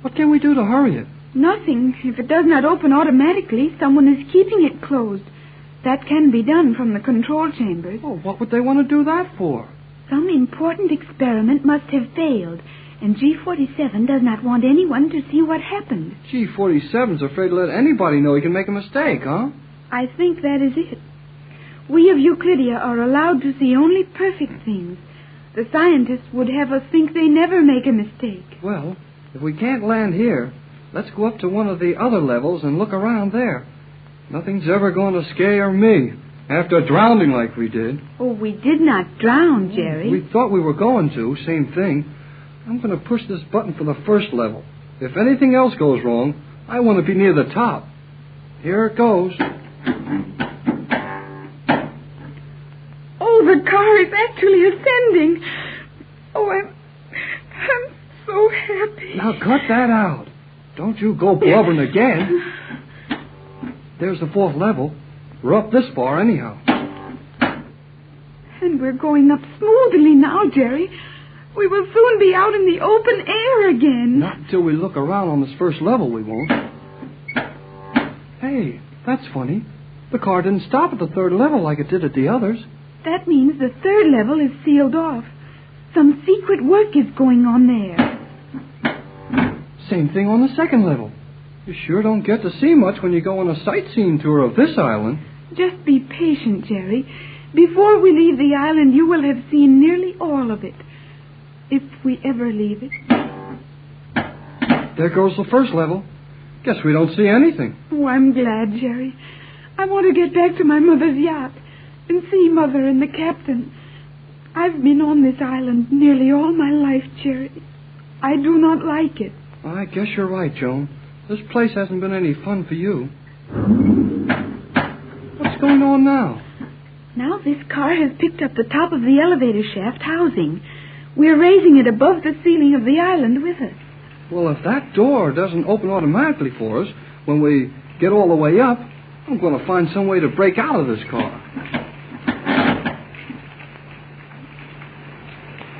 what can we do to hurry it? Nothing. If it does not open automatically, someone is keeping it closed. That can be done from the control chambers. Oh, what would they want to do that for? Some important experiment must have failed, and G47 does not want anyone to see what happened. G47's afraid to let anybody know he can make a mistake, huh? I think that is it. We of Euclidia are allowed to see only perfect things. The scientists would have us think they never make a mistake. Well, if we can't land here, let's go up to one of the other levels and look around there. Nothing's ever going to scare me after drowning like we did. Oh, we did not drown, Jerry. We thought we were going to, same thing. I'm going to push this button for the first level. If anything else goes wrong, I want to be near the top. Here it goes. Oh, the car is actually ascending. Oh, I'm so happy. Now cut that out. Don't you go blubbering again. There's the fourth level. We're up this far anyhow. And we're going up smoothly now, Jerry. We will soon be out in the open air again. Not until we look around on this first level, we won't. Hey, that's funny. The car didn't stop at the third level like it did at the others. That means the third level is sealed off. Some secret work is going on there. Same thing on the second level. You sure don't get to see much when you go on a sightseeing tour of this island. Just be patient, Jerry. Before we leave the island, you will have seen nearly all of it. If we ever leave it. There goes the first level. Guess we don't see anything. Oh, I'm glad, Jerry. I want to get back to my mother's yacht and see Mother and the captain. I've been on this island nearly all my life, Jerry. I do not like it. I guess you're right, Joan. This place hasn't been any fun for you. What's going on now? Now this car has picked up the top of the elevator shaft housing. We're raising it above the ceiling of the island with us. Well, if that door doesn't open automatically for us when we get all the way up, I'm going to find some way to break out of this car.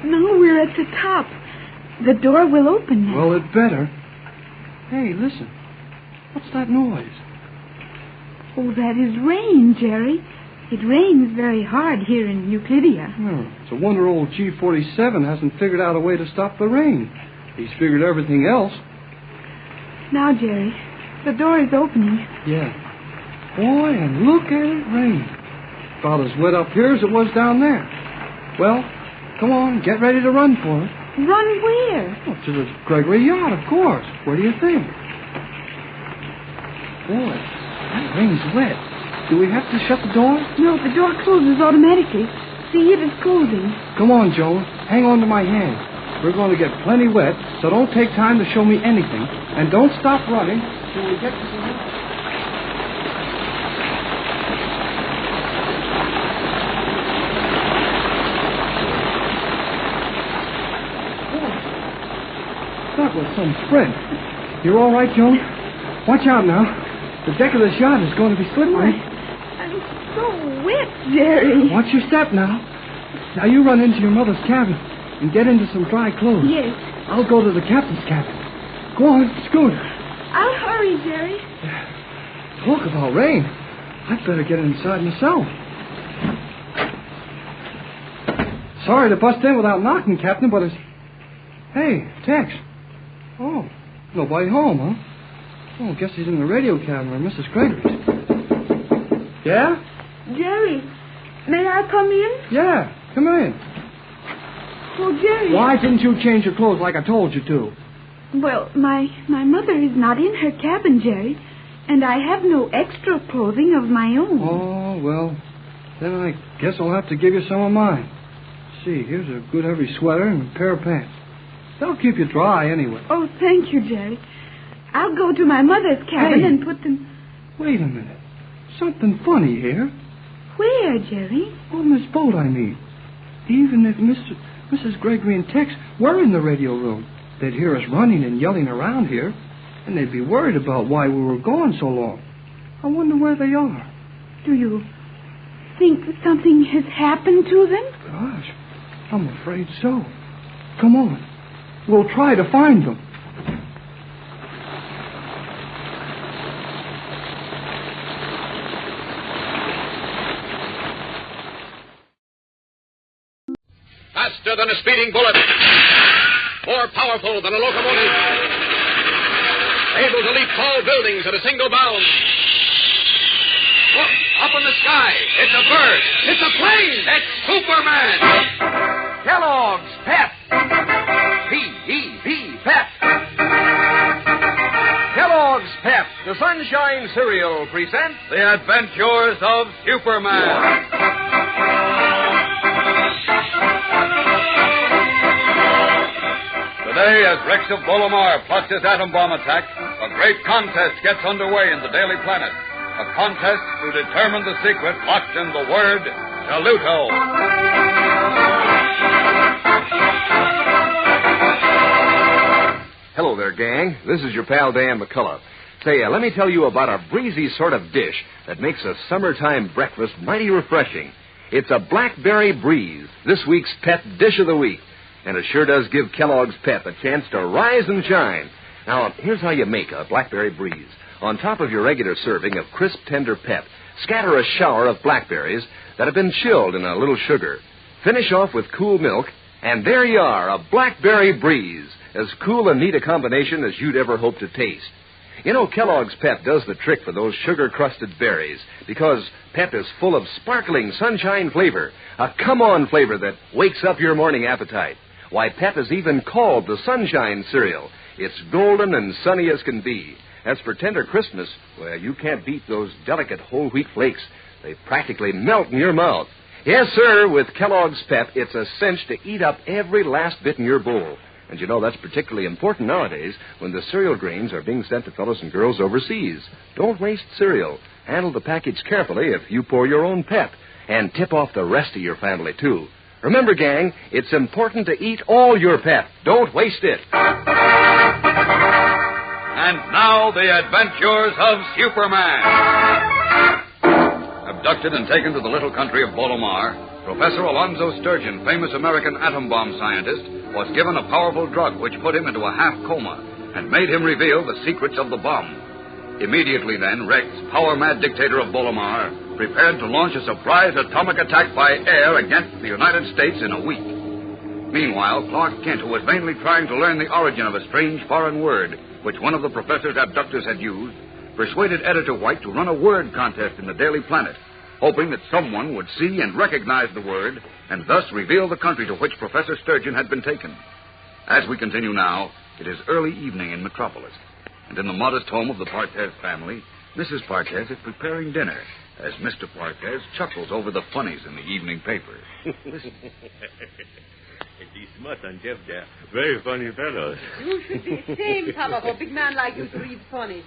Now we're at the top. The door will open now. Well, it better. Hey, listen. What's that noise? Oh, that is rain, Jerry. It rains very hard here in Euclidia. Oh, it's a wonder old G47 hasn't figured out a way to stop the rain. He's figured everything else. Now, Jerry, the door is opening. Yeah. Boy, and look at it rain. About as wet up here as it was down there. Well, come on, get ready to run for it. Run where? Oh, to the Gregory yacht, of course. Where do you think? Boy, that rain's wet. Do we have to shut the door? No, the door closes automatically. See, it is closing. Come on, Joan. Hang on to my hand. We're going to get plenty wet, so don't take time to show me anything. And don't stop running till we get to the house. That was some sprint. You're all right, Joan? Watch out now. The deck of this yacht is going to be slippery. I'm so wet, Jerry. Watch your step now. Now you run into your mother's cabin and get into some dry clothes. Yes. I'll go to the captain's cabin. Go on, scoot. I'll hurry, Jerry. Talk about rain. I'd better get inside myself. Sorry to bust in without knocking, Captain, but it's... Hey, Tex. Oh, nobody home, huh? Oh, I guess he's in the radio cabin or Mrs. Gregory's. Yeah? Jerry, may I come in? Yeah, come in. Oh, Jerry. Why didn't you change your clothes like I told you to? Well, my mother is not in her cabin, Jerry, and I have no extra clothing of my own. Oh, well, then I guess I'll have to give you some of mine. See, here's a good heavy sweater and a pair of pants. They'll keep you dry anyway. Oh, thank you, Jerry. I'll go to my mother's cabin and put them... Wait a minute. Something funny here. Where, Jerry? On this boat, I mean. Even if Mrs. Gregory and Tex were in the radio room, they'd hear us running and yelling around here, and they'd be worried about why we were gone so long. I wonder where they are. Do you think something has happened to them? Gosh, I'm afraid so. Come on. We'll try to find them. Faster than a speeding bullet. More powerful than a locomotive. Able to leap tall buildings at a single bound. Look, up in the sky. It's a bird. It's a plane. It's Superman. Kellogg's Pep. P-E-P, Pep. Kellogg's Pep, the Sunshine Cereal, presents The Adventures of Superman. Today, as Rex of Bolomar plots his atom bomb attack, a great contest gets underway in the Daily Planet. A contest to determine the secret locked in the word Saluto. Hello there, gang. This is your pal Dan McCullough. Say, let me tell you about a breezy sort of dish that makes a summertime breakfast mighty refreshing. It's a Blackberry Breeze, this week's pet dish of the week. And it sure does give Kellogg's Pep a chance to rise and shine. Now, here's how you make a Blackberry Breeze. On top of your regular serving of crisp, tender Pep, scatter a shower of blackberries that have been chilled in a little sugar. Finish off with cool milk, and there you are, a Blackberry Breeze, as cool and neat a combination as you'd ever hope to taste. You know, Kellogg's Pep does the trick for those sugar-crusted berries, because Pep is full of sparkling sunshine flavor, a come-on flavor that wakes up your morning appetite. Why, Pep is even called the Sunshine Cereal. It's golden and sunny as can be. As for tender crispness, well, you can't beat those delicate whole wheat flakes. They practically melt in your mouth. Yes, sir, with Kellogg's Pep, it's a cinch to eat up every last bit in your bowl. And you know, that's particularly important nowadays when the cereal grains are being sent to fellows and girls overseas. Don't waste cereal. Handle the package carefully if you pour your own Pep. And tip off the rest of your family, too. Remember, gang, it's important to eat all your Pep. Don't waste it. And now, the adventures of Superman. Abducted and taken to the little country of Bolomar, Professor Alonzo Sturgeon, famous American atom bomb scientist, was given a powerful drug which put him into a half coma and made him reveal the secrets of the bomb. Immediately then, Rex, power-mad dictator of Bolomar, prepared to launch a surprise atomic attack by air against the United States in a week. Meanwhile, Clark Kent, who was vainly trying to learn the origin of a strange foreign word which one of the professor's abductors had used, persuaded Editor White to run a word contest in the Daily Planet, hoping that someone would see and recognize the word and thus reveal the country to which Professor Sturgeon had been taken. As we continue now, it is early evening in Metropolis, and in the modest home of the Partez family, Mrs. Partez is preparing dinner as Mr. Partez chuckles over the funnies in the evening paper. These Mutt and Jeff, they're very funny fellows. You should be ashamed, Papa, for a big man like you to read funny.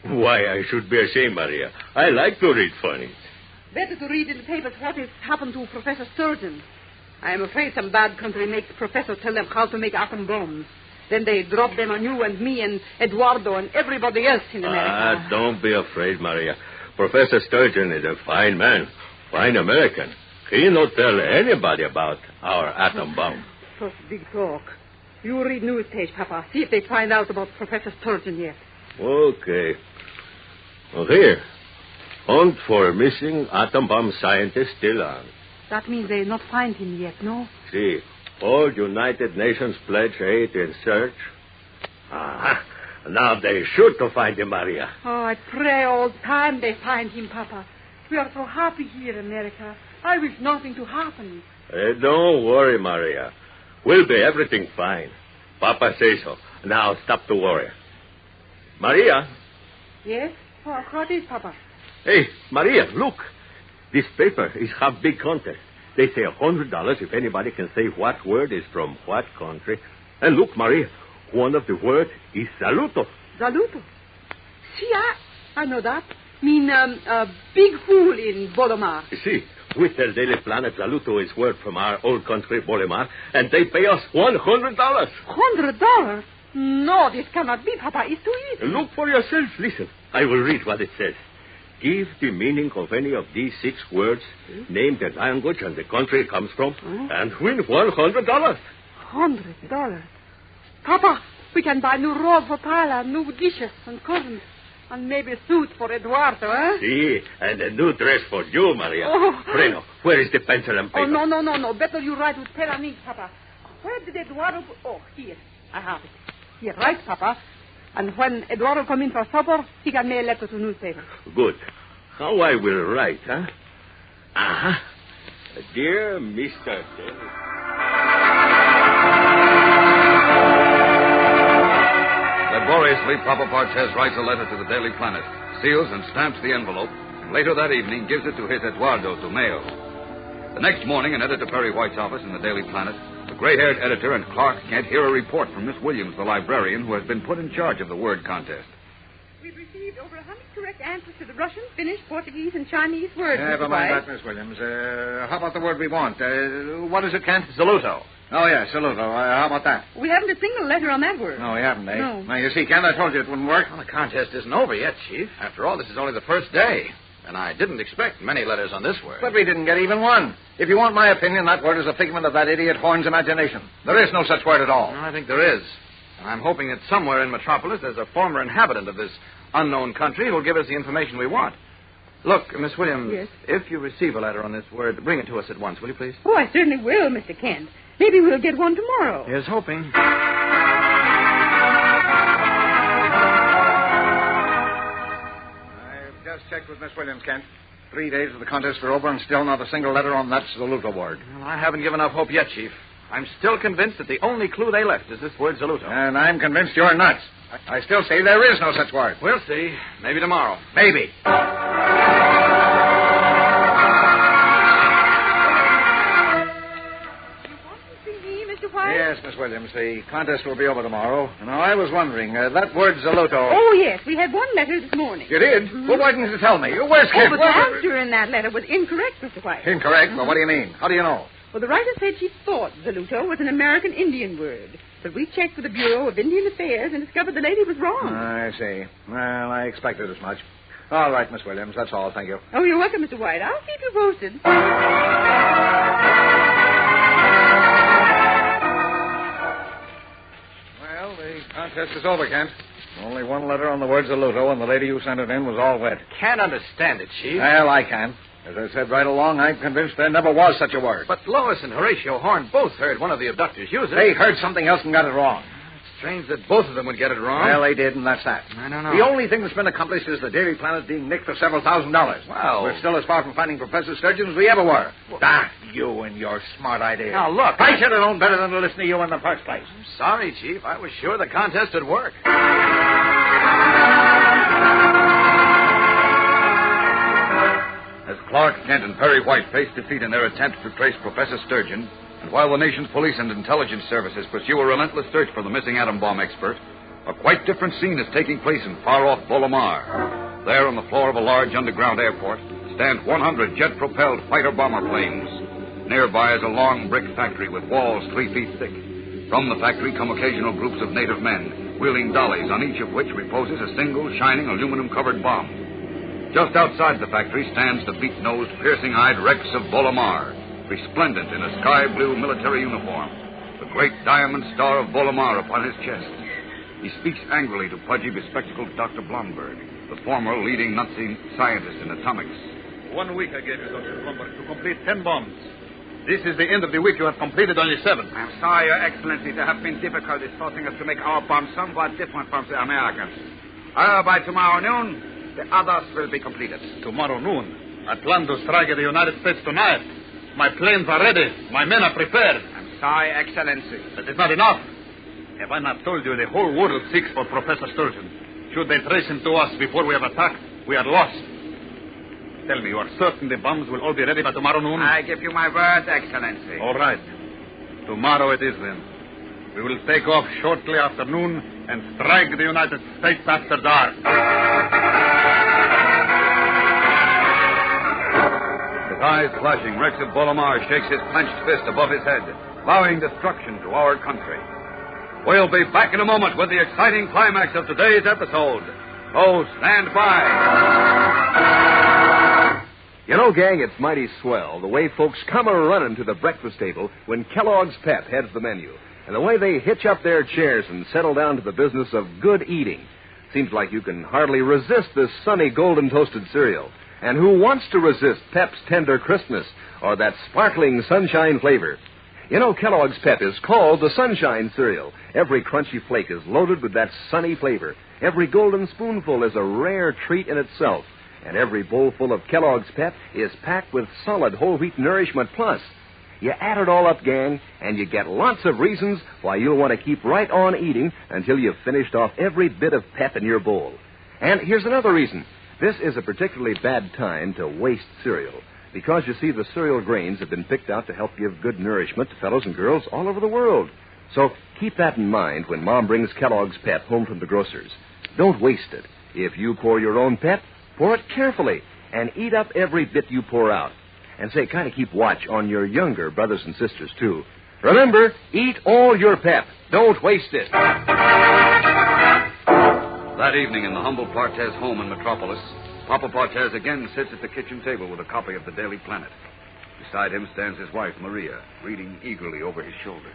Why, I should be ashamed, Maria. I like to read funny. Better to read in the papers what has happened to Professor Sturgeon. I am afraid some bad country makes professors tell them how to make atom bombs. Then they drop them on you and me and Eduardo and everybody else in America. Don't be afraid, Maria. Professor Sturgeon is a fine man, fine American. He not tell anybody about our atom bomb. Such big talk. You read news page, Papa. See if they find out about Professor Sturgeon yet. Okay. Well, here. Hunt for missing atom bomb scientist still on. That means they not find him yet, no? See, all United Nations pledge aid in search. Now they sure to find him, Maria. Oh, I pray all the time they find him, Papa. We are so happy here in America. I wish nothing to happen. Don't worry, Maria. Will be everything fine. Papa says so. Now stop to worry. Maria? Yes? What is, Papa? Hey, Maria, look. This paper is have big contest. They say $100 if anybody can say what word is from what country. And look, Maria, one of the words is saluto. Saluto? See, I know that. mean, big fool in Bolomar. See, with their Daily Planet, Zaluto is word from our old country, Bolomar, and they pay us $100. $100? No, this cannot be, Papa. It's too easy. Look for yourself. Listen, I will read what it says. Give the meaning of any of these 6 words, name the language and the country it comes from, and win $100. $100? Papa, we can buy new robe for Tyler, new dishes and curtains, and maybe a suit for Eduardo, eh? See, and a new dress for you, Maria. Oh. Freno, where is the pencil and paper? Oh, no. Better you write with pen and ink, Papa. Where did Eduardo... Oh, here. I have it. Here, write, Papa. And when Eduardo come in for supper, he can mail a letter to newspaper. Good. How I will write, huh? Uh-huh. Dear Mr. Laboriously, Papa Parches writes a letter to the Daily Planet, seals and stamps the envelope, and later that evening gives it to his Eduardo to mail. The next morning, in Editor Perry White's office in the Daily Planet, the gray-haired editor and Clark Kent hear a report from Miss Williams, the librarian, who has been put in charge of the word contest. We've received over 100 correct answers to the Russian, Finnish, Portuguese, and Chinese words. Never mind that, Miss Williams. How about the word we want? What is it, Kent? Saluto. Oh, yeah, saluto. How about that? We haven't a single letter on that word. No, we haven't, eh? No. Now, you see, Kent, I told you it wouldn't work. Well, the contest isn't over yet, Chief. After all, this is only the first day. And I didn't expect many letters on this word. But we didn't get even one. If you want my opinion, that word is a figment of that idiot Horn's imagination. There is no such word at all. I think there is. And I'm hoping that somewhere in Metropolis there's a former inhabitant of this unknown country who'll give us the information we want. Look, Miss Williams, yes? If you receive a letter on this word, bring it to us at once, will you please? Oh, I certainly will, Mr. Kent. Maybe we'll get one tomorrow. Here's hoping. I've just checked with Miss Williams, Kent. 3 days of the contest are over and still not a single letter on that Zaluto word. Well, I haven't given up hope yet, Chief. I'm still convinced that the only clue they left is this word Zaluto. And I'm convinced you're nuts. I still say there is no such word. We'll see. Maybe tomorrow. Maybe. Yes, Miss Williams, the contest will be over tomorrow. Now, I was wondering, that word Zaluto... Oh, yes, we had one letter this morning. You did? Mm-hmm. Well, why didn't you tell me? Where's Kent? But the answer in that letter was incorrect, Mr. White. Incorrect? Well, what do you mean? How do you know? Well, the writer said she thought Zaluto was an American Indian word. But we checked with the Bureau of Indian Affairs and discovered the lady was wrong. I see. Well, I expected as much. All right, Miss Williams, that's all. Thank you. Oh, you're welcome, Mr. White. I'll keep you posted. The contest is over, Kent. Only one letter on the word Zaluto, and the lady who sent it in was all wet. Can't understand it, Chief. Well, I can. As I said right along, I'm convinced there never was such a word. But Lois and Horatio Horn both heard one of the abductors use it. They heard something else and got it wrong. It's strange that both of them would get it wrong. Well, they did, and that's that. I don't know. The only thing that's been accomplished is the Daily Planet being nicked for several $1,000s. Well... We're still as far from finding Professor Sturgeon as we ever were. You and your smart ideas. Now, look... I should have known better than to listen to you in the first place. I'm sorry, Chief. I was sure the contest would work. As Clark Kent and Perry White face defeat in their attempt to trace Professor Sturgeon, and while the nation's police and intelligence services pursue a relentless search for the missing atom bomb expert, a quite different scene is taking place in far-off Bolomar. There, on the floor of a large underground airport, stand 100 jet-propelled fighter-bomber planes. Nearby is a long brick factory with walls 3 feet thick. From the factory come occasional groups of native men, wheeling dollies on each of which reposes a single, shining, aluminum-covered bomb. Just outside the factory stands the beak-nosed, piercing-eyed Rex of Bolomar, resplendent in a sky-blue military uniform, the great diamond star of Bolomar upon his chest. He speaks angrily to pudgy, bespectacled Dr. Blomberg, the former leading Nazi scientist in atomics. 1 week I gave you, Dr. Blomberg, to complete 10 bombs. This is the end of the week. You have completed only 7. I'm sorry, Your Excellency. There have been difficulties forcing us to make our bombs somewhat different from the Americans. By tomorrow noon, the others will be completed. Tomorrow noon? I plan to strike at the United States tonight. My planes are ready. My men are prepared. I'm sorry, Excellency. That is not enough. Have I not told you the whole world seeks for Professor Sturgeon? Should they trace him to us before we have attacked, we are lost. Tell me, you are certain the bombs will all be ready by tomorrow noon? I give you my word, Excellency. All right. Tomorrow it is then. We will take off shortly after noon and strike the United States after dark. eyes flashing, Rex of Bolomar shakes his clenched fist above his head, vowing destruction to our country. We'll be back in a moment with the exciting climax of today's episode. So stand by. You know, gang, it's mighty swell the way folks come a-running to the breakfast table when Kellogg's Pep heads the menu, and the way they hitch up their chairs and settle down to the business of good eating. Seems like you can hardly resist this sunny golden toasted cereal. And who wants to resist Pep's tender crispness or that sparkling sunshine flavor? You know, Kellogg's Pep is called the Sunshine Cereal. Every crunchy flake is loaded with that sunny flavor. Every golden spoonful is a rare treat in itself. And every bowlful of Kellogg's Pep is packed with solid whole wheat nourishment plus. You add it all up, gang, and you get lots of reasons why you'll want to keep right on eating until you've finished off every bit of pep in your bowl. And here's another reason. This is a particularly bad time to waste cereal, because, you see, the cereal grains have been picked out to help give good nourishment to fellows and girls all over the world. So keep that in mind when Mom brings Kellogg's Pep home from the grocer's. Don't waste it. If you pour your own Pep, pour it carefully and eat up every bit you pour out. And say, kind of keep watch on your younger brothers and sisters, too. Remember, eat all your Pep. Don't waste it. That evening in the humble Partez home in Metropolis, Papa Partez again sits at the kitchen table with a copy of the Daily Planet. Beside him stands his wife, Maria, reading eagerly over his shoulder.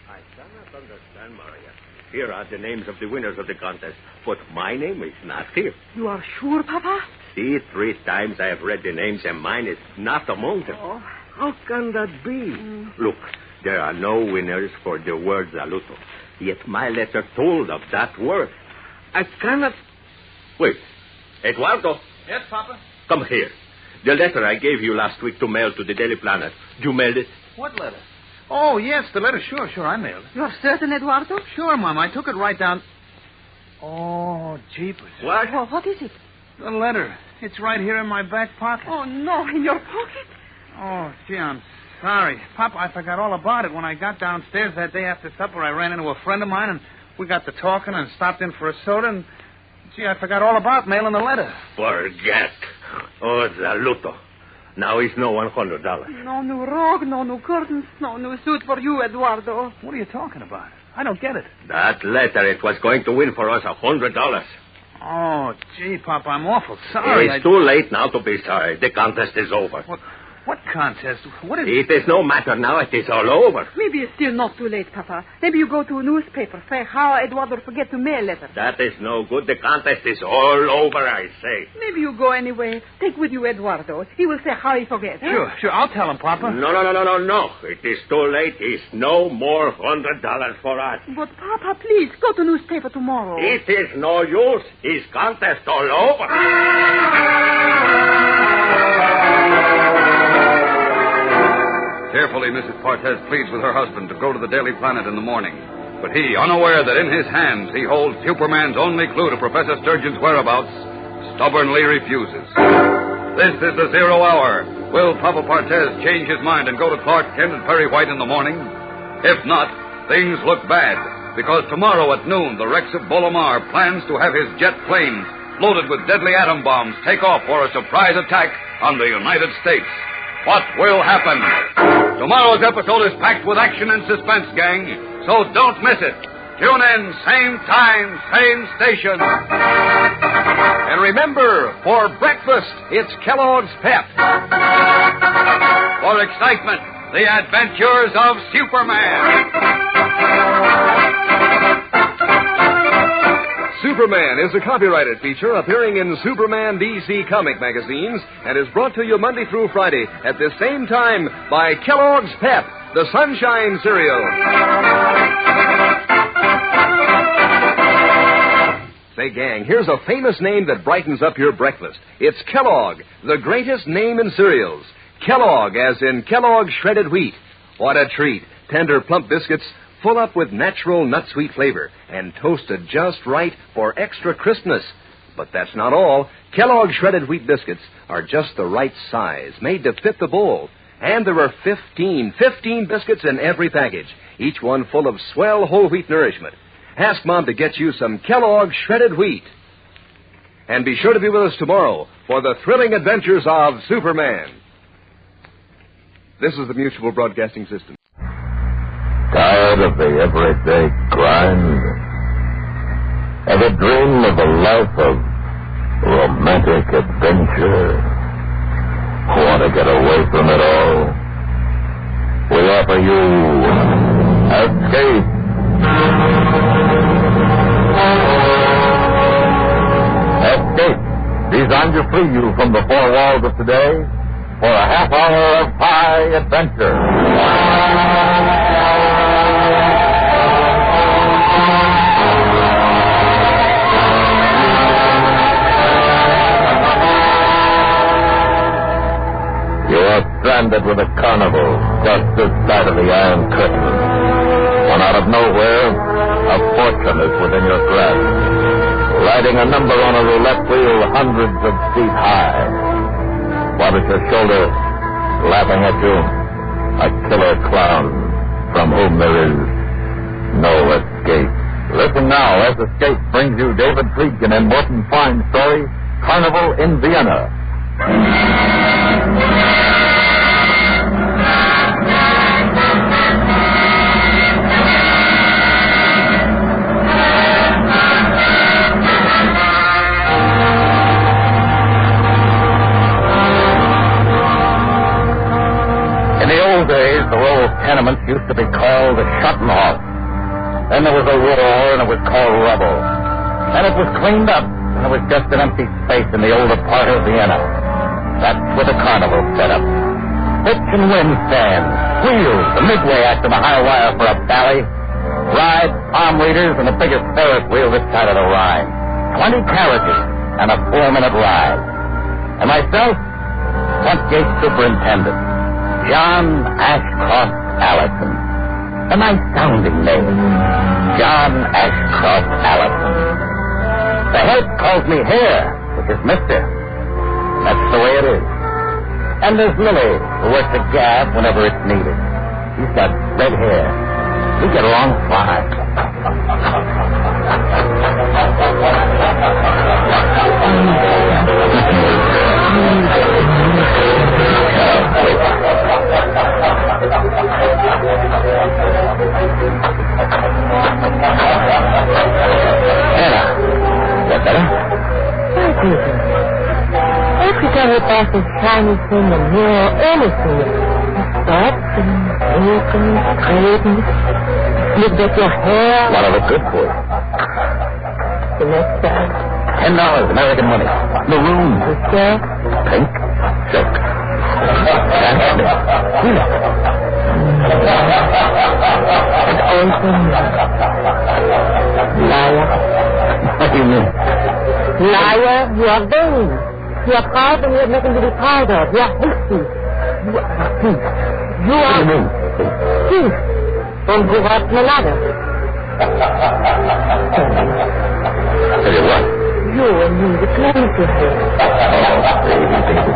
I cannot understand, Maria. Here are the names of the winners of the contest, but my name is not here. You are sure, Papa? See, 3 times I have read the names, and mine is not among them. Oh. How can that be? Look, there are no winners for the word Zaluto. Yet my letter told of that word. I cannot... Wait. Eduardo. Yes, Papa? Come here. The letter I gave you last week to mail to the Daily Planet. You mailed it? What letter? Oh, yes, the letter. Sure, I mailed it. You're certain, Eduardo? Sure, Mom. I took it right down... Oh, jeepers. What? Well, what is it? The letter. It's right here in my back pocket. Oh, no, in your pocket? Oh, gee, I'm sorry. Papa, I forgot all about it. When I got downstairs that day after supper, I ran into a friend of mine, and we got to talking and stopped in for a soda, and, gee, I forgot all about mailing the letter. Forget. Oh, Zaluto. Now it's no $100. No new rug, no new curtains, no new suit for you, Eduardo. What are you talking about? I don't get it. That letter, it was going to win for us $100. Oh, gee, Papa, I'm awful sorry. It's too late now to be sorry. The contest is over. What contest? What is... It is no matter now. It is all over. Maybe it's still not too late, Papa. Maybe you go to a newspaper, say how Eduardo forget to mail letter. That is no good. The contest is all over, I say. Maybe you go anyway. Take with you Eduardo. He will say how he forget. Sure. I'll tell him, Papa. No. It is too late. It's no more $100 for us. But, Papa, please, go to newspaper tomorrow. It is no use. His contest all over. Carefully, Mrs. Partez pleads with her husband to go to the Daily Planet in the morning. But he, unaware that in his hands he holds Superman's only clue to Professor Sturgeon's whereabouts, stubbornly refuses. This is the 0 hour. Will Papa Partez change his mind and go to Clark Kent and Perry White in the morning? If not, things look bad, because tomorrow at noon, the Rex of Bolomar plans to have his jet planes loaded with deadly atom bombs take off for a surprise attack on the United States. What will happen? Tomorrow's episode is packed with action and suspense, gang, so don't miss it. Tune in, same time, same station. And remember, for breakfast, it's Kellogg's Pep. For excitement, the adventures of Superman. Superman is a copyrighted feature appearing in Superman DC comic magazines and is brought to you Monday through Friday at the same time by Kellogg's Pep, the Sunshine Cereal. Say, gang, here's a famous name that brightens up your breakfast. It's Kellogg, the greatest name in cereals. Kellogg, as in Kellogg's shredded wheat. What a treat. Tender, plump biscuits full up with natural nut-sweet flavor and toasted just right for extra crispness. But that's not all. Kellogg's shredded wheat biscuits are just the right size, made to fit the bowl. And there are 15 biscuits in every package, each one full of swell whole wheat nourishment. Ask Mom to get you some Kellogg's shredded wheat. And be sure to be with us tomorrow for the thrilling adventures of Superman. This is the Mutual Broadcasting System. Tired of the everyday grind? Ever dream of a life of romantic adventure? Want to get away from it all? We offer you Escape. Escape, designed to free you from the four walls of today for a half hour of high adventure. You are stranded with a Carnival just this side of the Iron Curtain. When out of nowhere, a fortune is within your grasp. Riding a number on a roulette wheel hundreds of feet high. While at your shoulder, laughing at you, a killer clown from whom there is no escape. Listen now as Escape brings you David Friedkin and Morton Fine's story, Carnival in Vienna. Days, the row of tenements used to be called the Schottenhof. Then there was a roar, and it was called rubble. Then it was cleaned up, and it was just an empty space in the older part of Vienna. That's where the Carnival set up. Pitch and wind stands, wheels, the midway act on the high wire for a bally, rides, palm readers, and the biggest Ferris wheel this side of the Rhine. 20 carriages, and a 4-minute ride. And myself, front gate superintendent. John Ashcroft Allison. A nice sounding name. John Ashcroft Allison. The head calls me Hare, which is Mister. That's the way it is. And there's Lily, who works the gab whenever it's needed. She's got red hair. We get along fine. Anna, is that better? Thank you. Every time we pass this shiny thing and hear anything, you stop and look and straighten, look at your hair. One of the good boys. The next time. $10 American money. Maroon. The silk. Pink. Silk. And also liar. What do you mean? Liar, you are vain. You are proud and you have nothing to be proud of. You are hasty. You are a thief. You are... What do you mean? Thief. From who robbed another. Tell you what? You and me, the clothes you have. Oh, baby.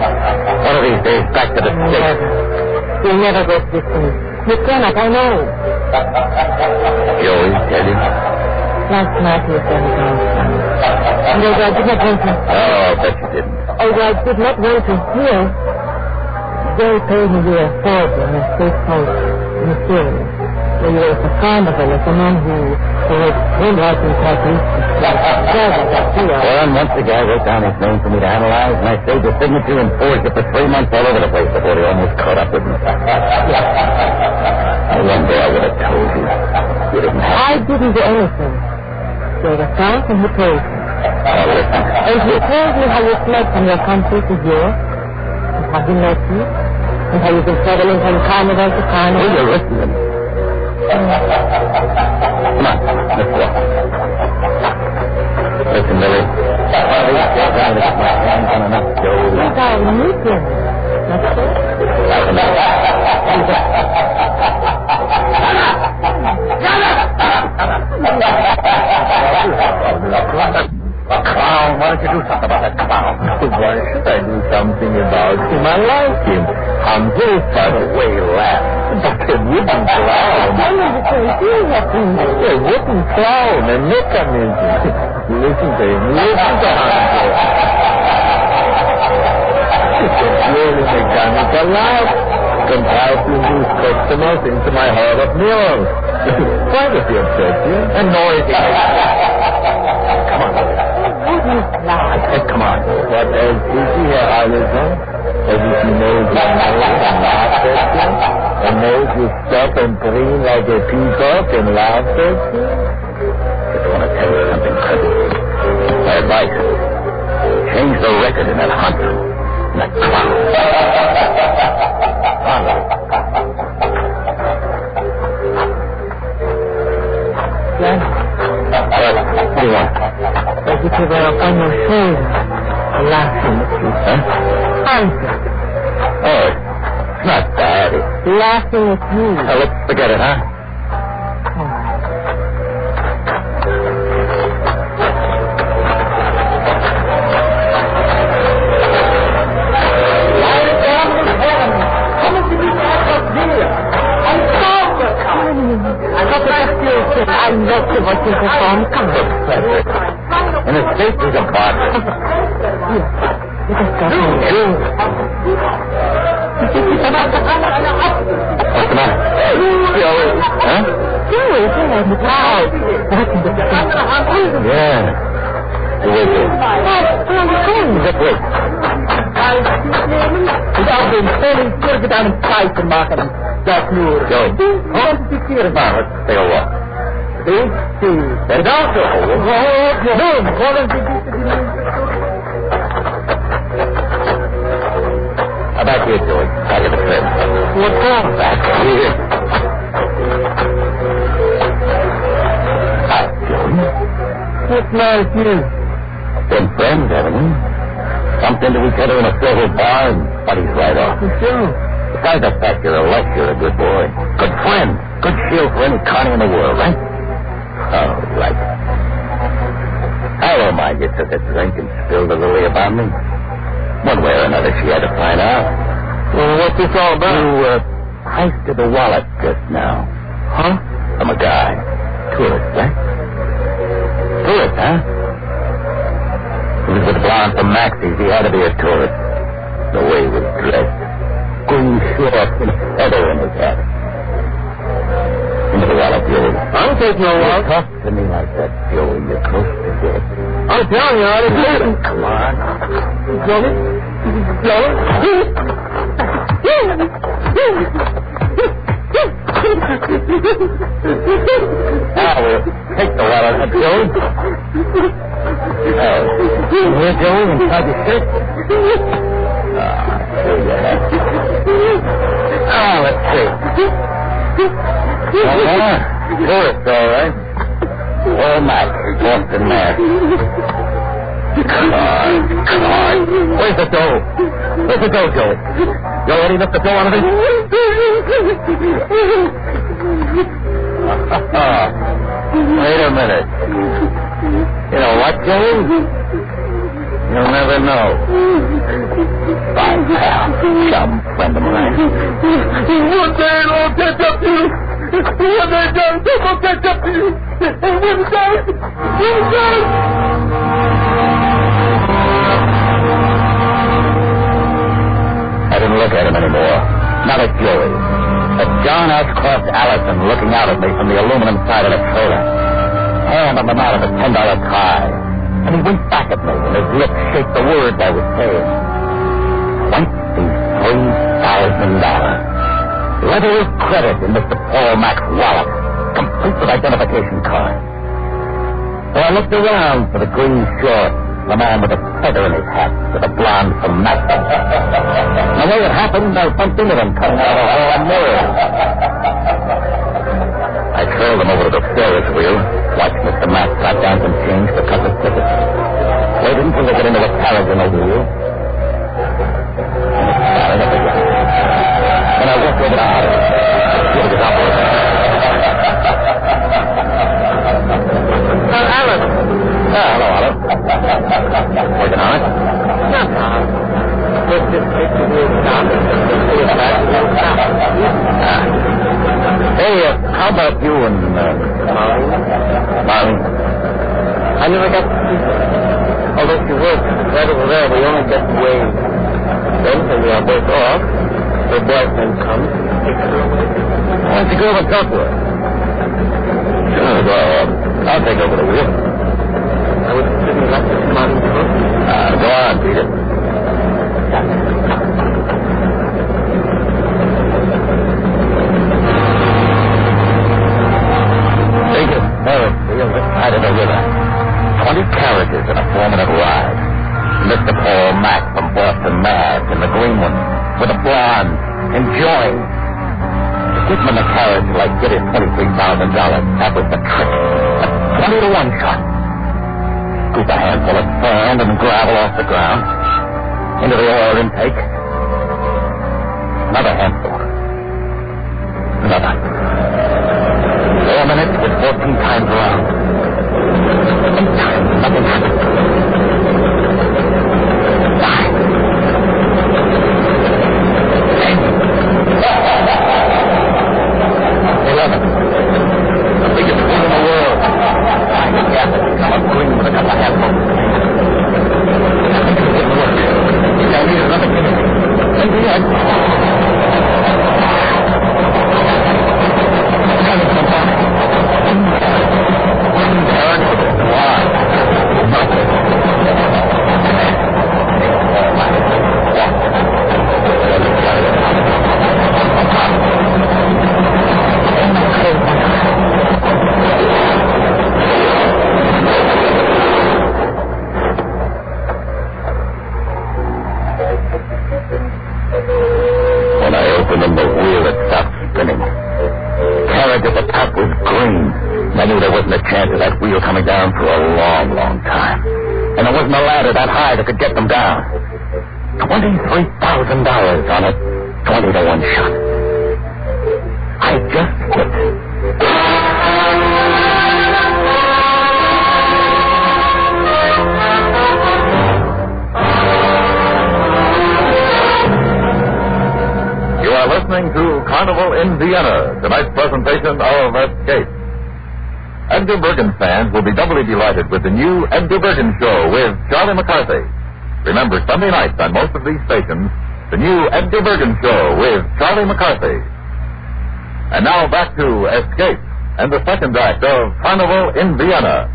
One of these days, back to the States. You'll never go this way. You cannot, I know. Joey, tell you? Last night you said it all. And although I did not want to... Oh, I bet you didn't. Although I did not want to hear, they told me you were forward in a safe house in the city. Where you were at the Carnival as a man who was handwriting characteristics. Well, once the guy wrote down his name for me to analyze, and I saved his signature and forged it for 3 months all over the place before they almost caught up with me. One day I would have told you. You didn't have to. I didn't do anything. There was Frank and he told me. Oh, listen. And he told me how you fled from your country to Europe, and how he met you, and how you've been traveling from Carnival to Carnival. Will you listen to me? Come on, let's walk. Listen, Lily. One of these days I'm going to get my hands on enough dough. These are meetings, not so? Like a Clown, why don't you do something about that clown? Why should I do something about him? I like him. I'm very far away laugh. But a wooden clown. A wooden clown, a mechanism. Listen to him. Listen to him. It's a purely mechanical laugh. contrived to induce customers into my hall of mirrors. Privacy obsession and noisy. Come on, Louis. What is that? Come on. But as easy here, Alison, as if you knows you and laugh at you, and knows you stop and preen like a peacock and laugh at you. I just want to tell you something, cousin. My advice. Change the record in that hunt. In that clown. Yes. What do you want? As if you were upon your shoulder, laughing at you. Huh? Answer. Oh, it's not bad. It's... Laughing at you. Now, let's forget it, huh? I love to watch you perform. Come on. In his face is a partner. Yes. Let us go home. What's the matter? Joey. Huh? Joey, there, the cloud. Yeah. Who is it? Zip wait. Ik zou geen koning teruggegaan in feiten maken. Dat nu. Joey. Hold the secure about it. Take a walk. See? Get down to it. Boom. Hold on to How about you, Joey? Back of the crib. What's wrong? Back here. Hi, Joey. What's nice news? Been friends, haven't we? Bumped into each other in a silver bar and buddies right off. Sure. Besides the fact you're a good boy. Good friend. Good shield for any Connie in the world, right? Oh, right. I don't mind you took a drink and spilled a lily about me. One way or another, she had to find out. Well, what's this all about? You, heisted a wallet just now. Huh? From a guy. Tourist, right? Tourist, huh? He was with blonde from Maxie's. He had to be a tourist. The way he was dressed. Green shorts and a feather in his hat. Into the wallet, Joey. I don't take no wallet. Talk to me like that, Joey. You're close to death. I'm telling you, I didn't do it. Come on. Joey? Joey? Now we'll take the wallet, huh, Joey? Here, Joey, inside your shirt. Here you have. Let's see. Tourist, all right. All Max, Boston Mass. Card. Where's the dough? Where's the dough, Joey? You already left the dough on it? Wait a minute. You know what, Joey? You'll never know. Fine, pal. Chum, friend of mine. One day it'll all catch up to you. When they're done, it'll catch up to you. And when it's done, it's done. I didn't look at him anymore. Not at Joey. At John Ashcroft Allison looking out at me from the aluminum side of the trailer. Hand on the knot of a $10 tie. And he winked back at me, and his lips shaped the words I was saying. $23,000. Letter of credit in Mr. Paul Mack's wallet, complete with identification card. So I looked around for the green shorts, the man with a feather in his hat, with a blonde from Mack. And the way it happened, I bumped into them coming out of a hall of mirrors. I trailed them over to the Ferris wheel, watched Mr. Mack drop down some change for a couple of tickets. Waited until they got into a carriage on the wheel. And it started up again. Then I walked over to Otto. He was operating. Alan. Hello, Otto. Working on it? Not hard. Just this picture wheel stop and see it back. Hey, how about you and, Molly? I never got to see her. Although she works right over there, we only get away then till we are both off. her boyfriend comes, take her away. Why don't you go over and talk to her? Sure, well, I'll take over the wheel. I would certainly like to come out and talk. Go on, Peter. Biggest Ferris wheel this side of the river. 20 carriages in a 4-minute ride. Mr. Paul Mack from Boston, Mass. in the green one with a blonde, enjoying. To get him in the carriage like get his $23,000. That was the trick. A 20-to-1 shot. Scoop a handful of sand and gravel off the ground. Into the oil intake. Another handful. Another. 4 minutes with 14 times around. 8 times. Nothing happened. 9. 11. The biggest wheel in the world. Flying the gas has come up green with a couple of handfuls. I think it didn't work. Maybe I needed another minute. Maybe I... When I opened them, the wheel had stopped spinning. Carriage at the top was green. I knew there wasn't a chance of that wheel coming down for a long, long time. And there wasn't a ladder that high that could get them down. $23,000 on a 20-to-1 shot. I just hit. You are listening to Carnival in Vienna, tonight's presentation of Escape. Edgar Bergen fans will be doubly delighted with the new Edgar Bergen Show with Charlie McCarthy. Remember, Sunday nights on most of these stations, the new Edgar Bergen Show with Charlie McCarthy. And now back to Escape and the second act of Carnival in Vienna.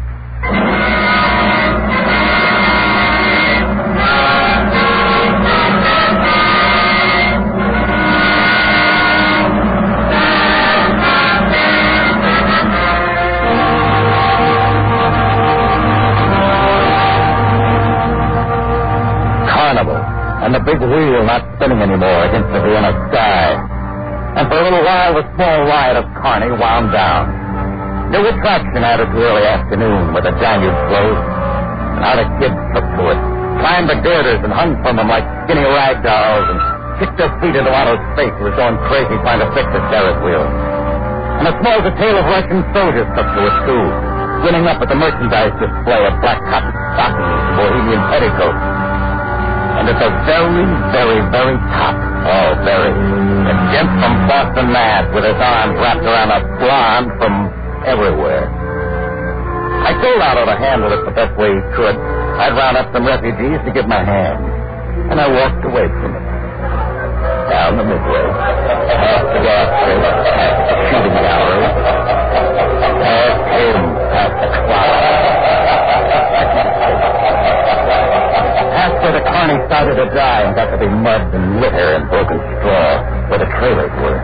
And the big wheel not spinning anymore against the Vienna sky. And for a little while, the small riot of Carney wound down. New attraction added to early afternoon where the Danube flowed. And how the kids took to it, climbed the girders and hung from them like skinny rag dolls and kicked their feet into Otto's face who was going crazy trying to fix the Ferris wheel. And a small detail of Russian soldiers took to it, too, grinning up at the merchandise display of black cotton stockings and Bohemian petticoats. And at the very, very, very top, oh, very, a gent from Boston, Mass, with his arms wrapped around a blonde from everywhere. I told Otto to handle it the best way he could. I'd round up some refugees to give my hand. And I walked away from it. Down the midway, past the gas station, past the shooting gallery, past him, past the clock. Where the Carney started to die and got to be mud and litter and broken straw, where the trailers were.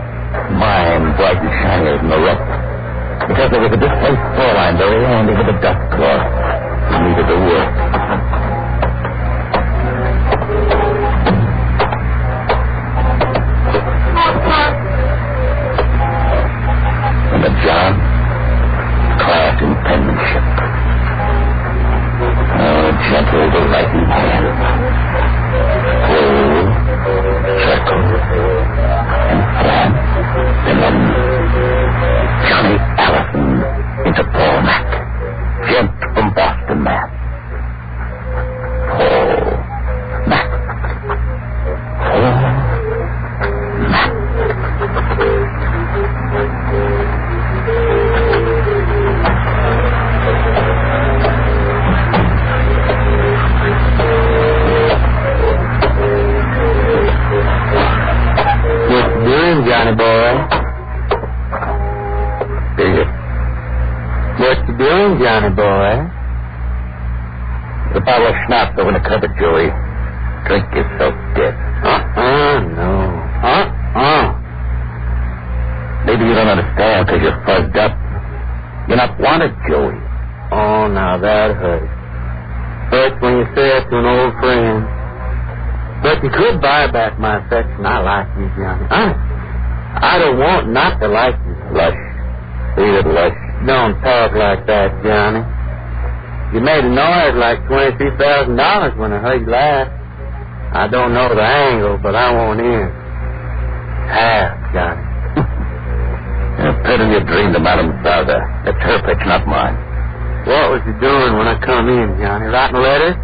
Mine bright and shinier than the rest. Because there was a displaced shoreline very handy with a dust cloth. We needed the work. And the job, class in penmanship. Oh, gentle, the lightning hand. Pull, circle, and fan. And then Johnny Allison into Paul Mack, gent from Boston, Mass. bottle of schnapps over in the cupboard, Joey. Drink yourself dead. No. Maybe you don't understand because you're fuzzed up. You're not wanted, Joey. Oh, now that hurts. Hurts when you say it to an old friend. But you could buy back my affection. I like you, Johnny. I don't want not to like you. Lush. Read it, Lush. Don't talk like that, Johnny. You made a noise like $23,000 when I heard you laugh. I don't know the angle, but I want in. Half, Johnny. You're petting your dream to Madame Sauda. It's her pitch, not mine. What was you doing when I come in, Johnny? Writing letters?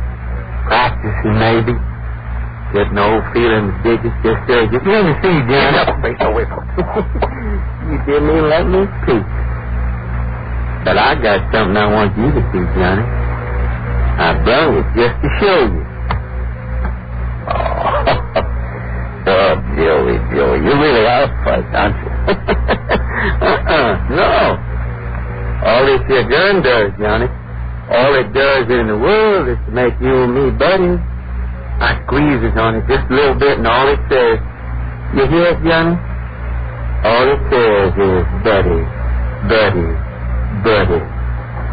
Practicing, maybe? Getting old feeling digits just there. Just let me see, Johnny. Face away from You didn't even let me speak. But I got something I want you to see, Johnny. I brought it just to show you. Oh, Joey. You really are fussed, aren't you? No. All this here gun does, Johnny, all it does in the world is to make you and me buddies. I squeeze it on it just a little bit, and all it says, you hear it, Johnny? All it says is buddy.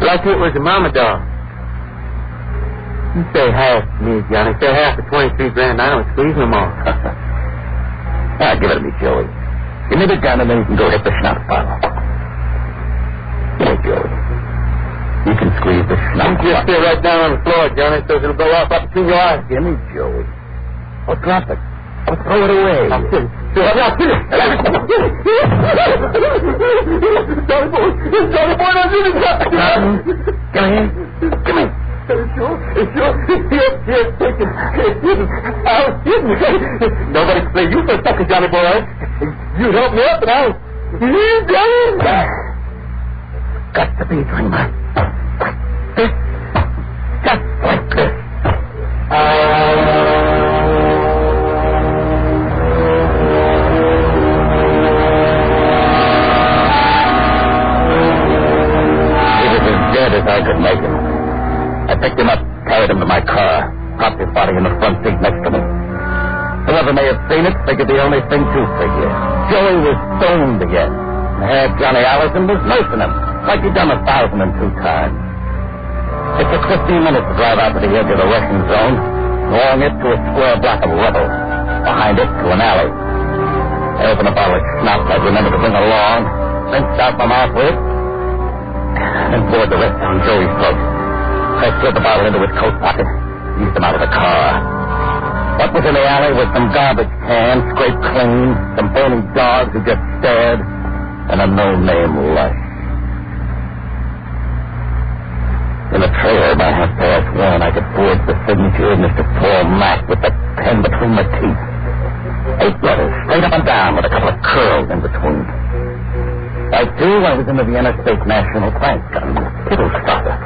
Like it was a mama dog. You say half to me, Johnny. Say half for $23,000. I don't squeeze them all. Give it to me, Joey. Give me the gun, and then you can go hit the schnapps bottle. Give me, Joey. You can squeeze the schnapps. You just sit right down on the floor, Johnny, so it'll go off up between your eyes. Give me, Joey. Oh, drop it. Oh, throw it away. I'll sit it. Johnny boy, don't do this. Give me. Sure. Here, take it. Nobody can play you for a sucker, Johnny boy. You help me up, and I'll... Got to be a dreamer. This. Just like this. He was as dead as I could make him. I picked him up, carried him to my car, propped his body in the front seat next to me. Whoever may have seen it figured the only thing to figure. Joey was stoned again. And Johnny Allison was nursing him, like he'd done 1,002 times. It took 15 minutes to drive out to the edge of the Russian zone, along it to a square block of rubble, behind it to an alley. I opened a bottle of schnapps I'd remembered to bring along, rinsed out my mouth with it, and poured the rest down Joey's throat. I slid the bottle into his coat pocket, eased him out of the car. What was in the alley was some garbage cans scraped clean, some burning dogs who just stared, and a no-name Lush. In the trailer by 1:30, I could forge the signature of Mr. Paul Mack with the pen between my teeth. 8 letters, straight up and down, with a couple of curls in between. I was in the Vienna State National Bank. Fiddle stopper.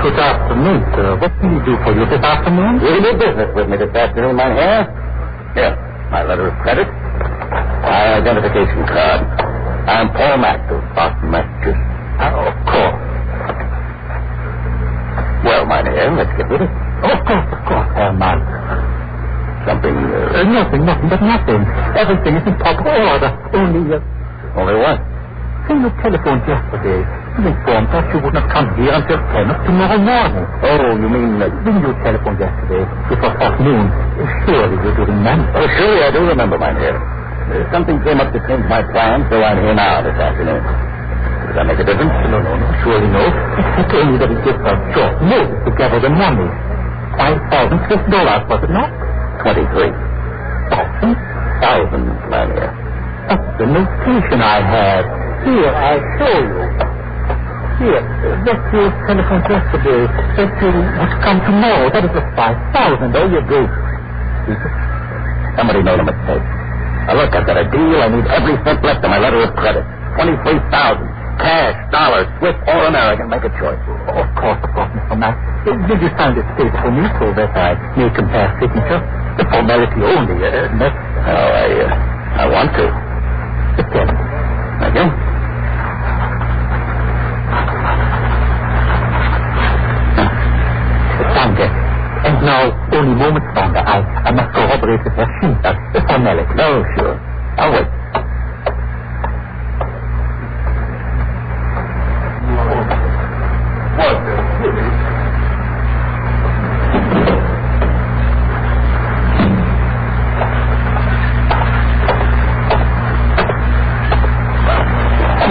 Good afternoon, sir. What can we do for you this afternoon? Will you do business with me this afternoon, my hair? Here, my letter of credit, my identification card. I'm Paul Mack of Boston, Massachusetts. Of course. Well, my dear, let's get with it. Of course, Herr Mack. Something, Nothing but nothing. Everything is in proper order. Only what? When you telephoned yesterday, you informed us you would not come here until 10 tomorrow morning. Oh, you mean... When you telephoned yesterday, it was at noon. Surely you do remember. Oh, surely I do remember, my dear. Something came up to change my plans, so I'm here now this afternoon. Does that make a difference? No. Surely no. Except only that it gives us short notice to gather the money. $5,000, was it not? 23,000, my dear. That's the notation I had. Here, I show you. Here, that you telephoned yesterday. That you would come tomorrow. That is the 5,000. There you go. Somebody made a mistake. Now, look, I've got a deal. I need every cent left of my letter of credit. 23,000. Cash, dollars, Swiss or American. Make a choice. Of course, Mr. Mack. Did you sign this paper for me so that I may compare signature? The formality only, Miss. Oh, I want to. Again. Thank you. Now, only moments longer. I must corroborate with her. The formality. Oh, sure. I'll wait.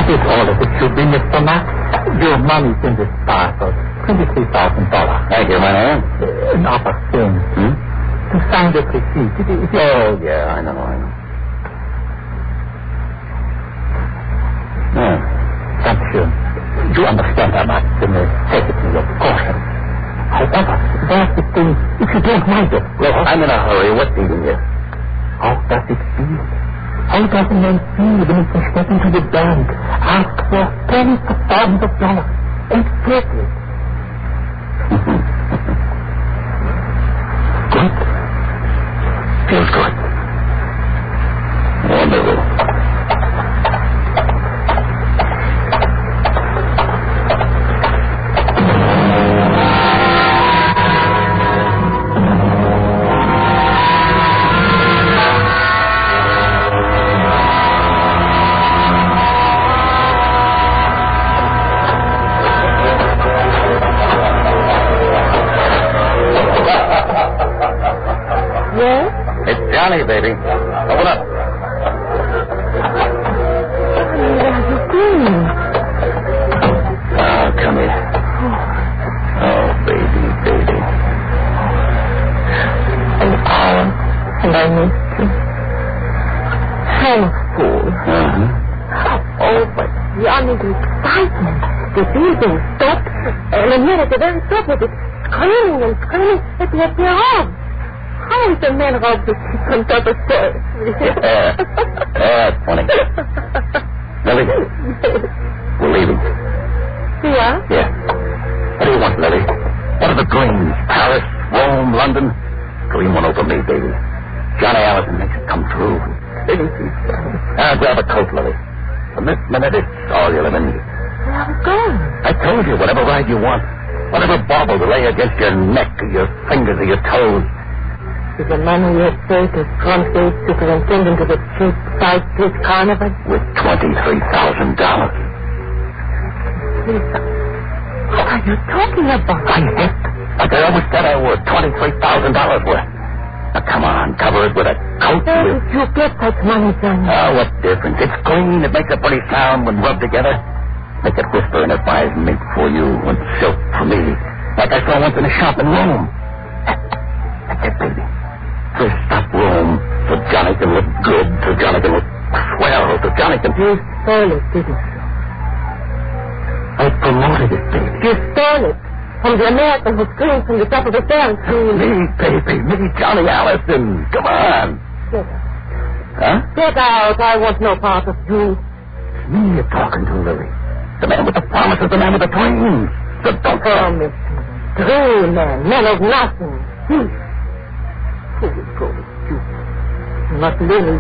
This order that should be, Mr. Mack. Your money's in this parcel. $23,000. Thank you, my man. An offer thing. To sign this receipt. Oh, yeah, I know. Thank you. You understand, I must take it to your caution. However, there's the thing, if you don't mind it. Look, I'm in a hurry. What's eating you? How does it feel? How does a man feel when he can step into the bank, ask for tens of thousands of dollars, and get it? Good. Feels good. Wonderful. Johnny, baby. Open up. Oh, come here. Oh, baby. An hour, and I missed you. Thankful. Oh, but Johnny, the excitement. The building stopped, and a minute, the very top of it, screaming at the appearance. How is a man robbed the ship on top of stairs? That's funny. Lily, we're leaving. Yeah? Yeah. What do you want, Lily? What are the dreams? Paris, Rome, London? Dream one over me, baby. Johnny Allison makes it come true. Grab a coat, Lily. From this minute, it's all you'll ever need. Where are we going? I told you, whatever ride you want. Whatever bauble to lay against your neck or your fingers or your toes. Is the man who has served as front gate superintendent of the cheap side-street Carnival? With $23,000. Lisa, what are you talking about? I hit, like I always said I would, $23,000 worth. Now, come on, cover it with a coat. Where did you get that money, Johnny? Oh, what difference? It's clean. It makes a pretty sound when rubbed together. Make it whisper and it buys mink for you and silk for me. Like I saw once in a shop in Rome. That's it, baby. First stop Rome, so Johnny can look good, so Johnny can look swell, so Johnny can... You stole it, didn't you? I promoted it, baby. You stole it from the American who screamed from the top of the stairs. Me, baby, me, Johnny Allison. Come on. Get out. Huh? Get out. I want no part of you. It's me you're talking to, Lily. The man with the promises, the man with the dreams. So don't... Promise. Dream man of nothing. Who will go with you? Not Lily.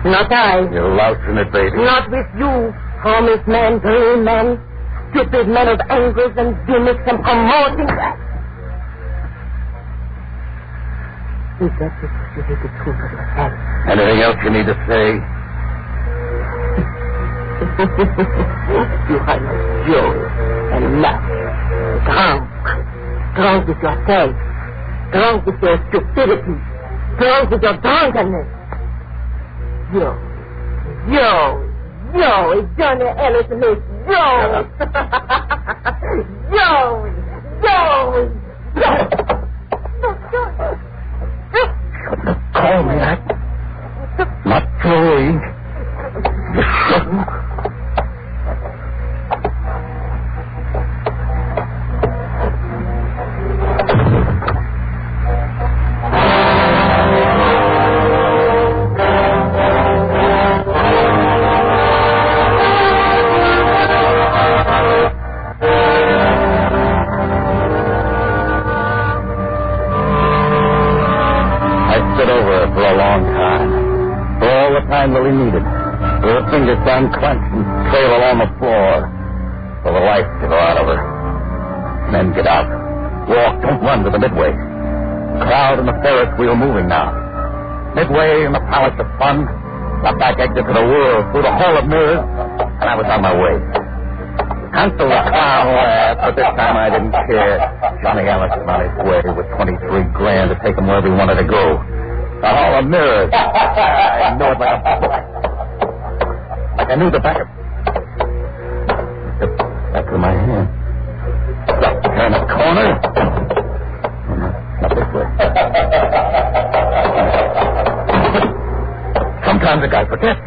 Not I. You're lousing it, baby. Not with you. Promise man, dream man. Stupid man of angles and gimmicks and promoting that. Is that because you hate the truth of yourself? Anything else you need to say? You are like Joe and laugh. Drunk with yourself. Drunk with your stupidity. Drunk with your drunkenness. Joe, it's Johnny Ellison, it's Joe. Joe. Shouldn't have called me that. Not Joey. You shouldn't. Lily needed. With her fingers down clenched and trail along the floor. For the life to go out of her. Men, get out. Walk, don't run to the midway. crowd and the Ferris wheel moving now. Midway in the Palace of Fun, the back exit to the world, through the Hall of Mirrors, and I was on my way. Hansel the clown laughed, but this time I didn't care. Johnny Ellison on his way with $23,000 to take him wherever he wanted to go. The Hall of Mirrors. I know it like a book. Like I knew the back of my hand. Just turn a corner. Not this way. Sometimes a guy forgets.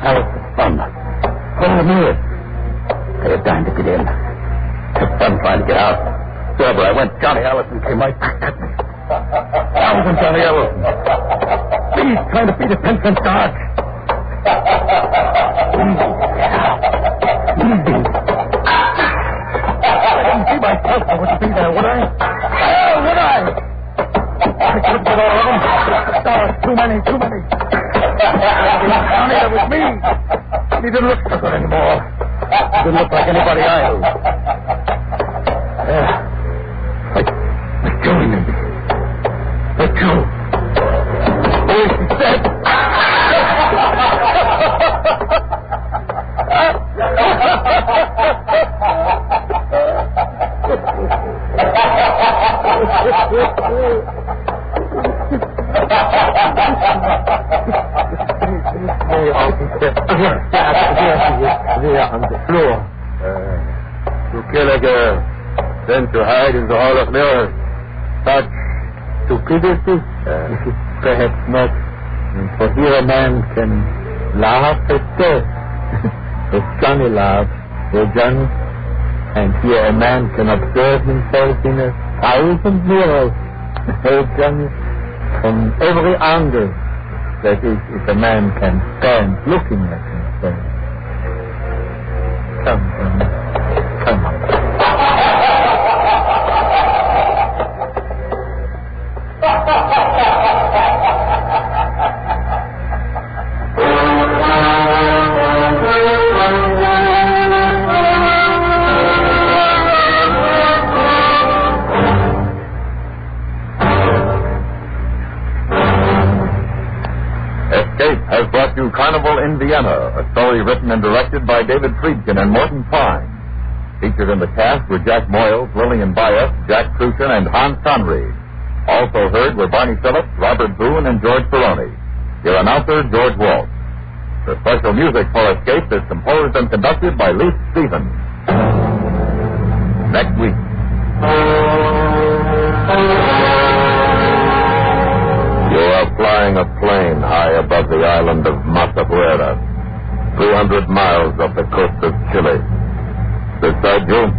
Palace of Fun. Hall of Mirrors. Pay a dime to get in. It's fun trying to get out. Wherever I went, Johnny Ellison came right back at me. Thousand Johnny Ellison. Please, trying to beat a 10-cent charge. Easy. I didn't see myself. I wouldn't be there, would I? Oh, would I? I couldn't get all of them. Oh, too many. Johnny, it was me. He didn't look so good anymore. He didn't look like anybody I knew. Like Joey, maybe. Like Joe. Oh, he's dead. Here on the floor. To kill a girl, then to hide in the Hall of Mirrors. Such stupidity? Perhaps not. For here a man can laugh at death. As Johnny laughed, Johnny. And here a man can observe himself in 1,000 mirrors. Johnny. From every angle. That is, if a man can stand looking at himself. Come on. Has brought you Carnival in Vienna, a story written and directed by David Friedkin and Morton Fine. Featured in the cast were Jack Moyles, Lillian Byas, Jack Crucian, and Hans Conried. Also heard were Barney Phillips, Robert Boone, and George Peroni. Your announcer, George Walsh. The special music for Escape is composed and conducted by Leith Stevens. Next week. You are flying a plane high above the island of Mazafuera, 200 miles off the coast of Chile. Beside you,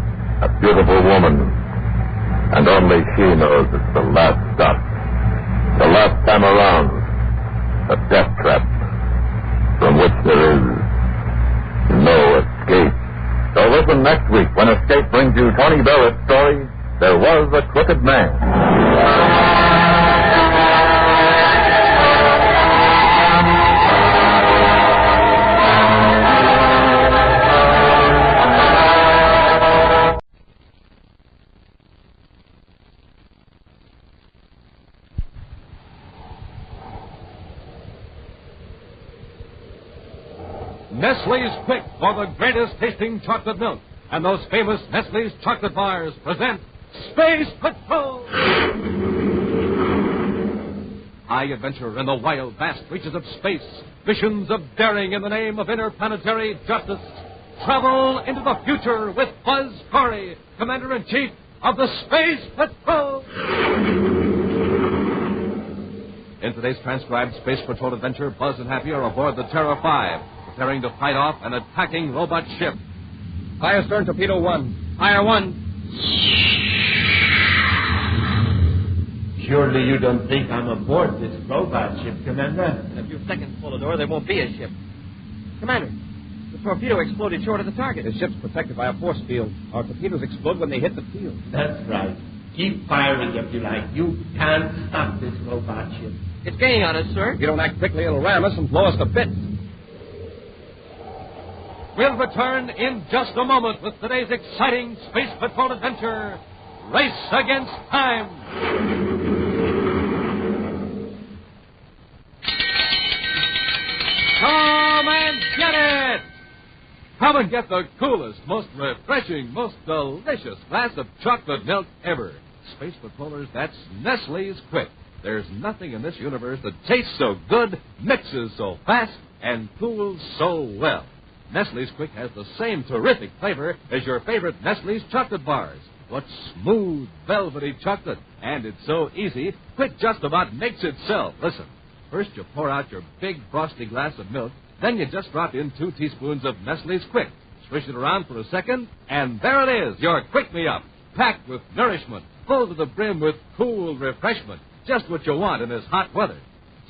a beautiful woman. And only she knows it's the last stop. The last time around. A death trap from which there is no escape. So listen next week when Escape brings you Tony Barrett's story, There Was a Crooked Man. Nestle's Quick for the greatest tasting chocolate milk. And those famous Nestle's chocolate bars present Space Patrol! High adventure in the wild, vast reaches of space. Missions of daring in the name of interplanetary justice. Travel into the future with Buzz Corey, Commander-in-Chief of the Space Patrol! In today's transcribed Space Patrol adventure, Buzz and Happy are aboard the Terra 5. Preparing to fight off an attacking robot ship. Fire stern torpedo 1. Fire 1. Surely you don't think I'm aboard this robot ship, Commander? In a few seconds, Volador, there won't be a ship. Commander, the torpedo exploded short of the target. The ship's protected by a force field. Our torpedoes explode when they hit the field. That's right. Keep firing if you like. You can't stop this robot ship. It's gaining on us, sir. If you don't act quickly, it'll ram us and blow us to bits. We'll return in just a moment with today's exciting Space Patrol adventure, Race Against Time. Come and get it! Come and get the coolest, most refreshing, most delicious glass of chocolate milk ever. Space Patrollers, that's Nestle's Quick. There's nothing in this universe that tastes so good, mixes so fast, and cools so well. Nestle's Quick has the same terrific flavor as your favorite Nestle's chocolate bars. But smooth, velvety chocolate. And it's so easy, Quick just about makes itself. Listen, first you pour out your big frosty glass of milk. Then you just drop in 2 teaspoons of Nestle's Quick. Swish it around for a second, and there it is, your Quick Me Up. Packed with nourishment, full to the brim with cool refreshment. Just what you want in this hot weather.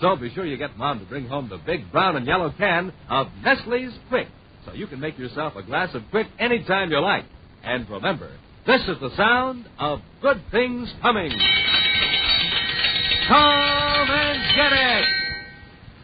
So be sure you get Mom to bring home the big brown and yellow can of Nestle's Quick, so you can make yourself a glass of Quick anytime you like. And remember, this is the sound of good things coming. Come and get it!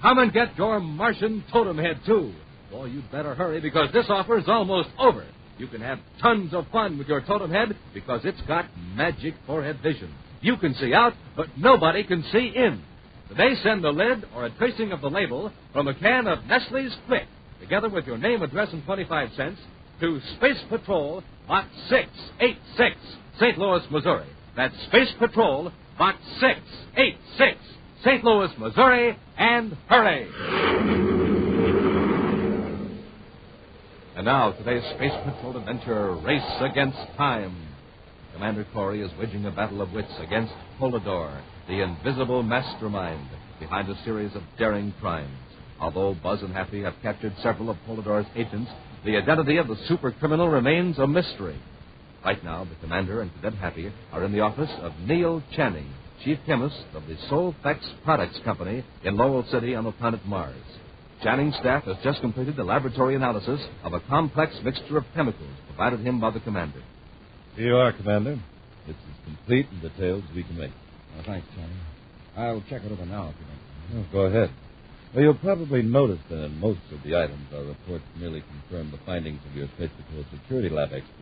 Come and get your Martian totem head, too. Boy, you'd better hurry, because this offer is almost over. You can have tons of fun with your totem head because it's got magic forehead vision. You can see out, but nobody can see in. Today, send a lid or a tracing of the label from a can of Nestle's Quick, together with your name, address, and 25 cents, to Space Patrol, Box 686, St. Louis, Missouri. That's Space Patrol, Box 686, St. Louis, Missouri, and hurry! And now, today's Space Patrol adventure, Race Against Time. Commander Corey is waging a battle of wits against Polidor, the invisible mastermind behind a series of daring crimes. Although Buzz and Happy have captured several of Polidor's agents, the identity of the super criminal remains a mystery. Right now, the Commander and Cadet Happy are in the office of Neil Channing, Chief Chemist of the Solfex Products Company in Lowell City on the planet Mars. Channing's staff has just completed the laboratory analysis of a complex mixture of chemicals provided him by the Commander. Here you are, Commander. It's as complete and detailed as we can make. Oh, thanks, Channing. I'll check it over now if you don't. Oh, go ahead. Well, you'll probably notice that in most of the items, our reports merely confirm the findings of your Space Patrol security lab experts.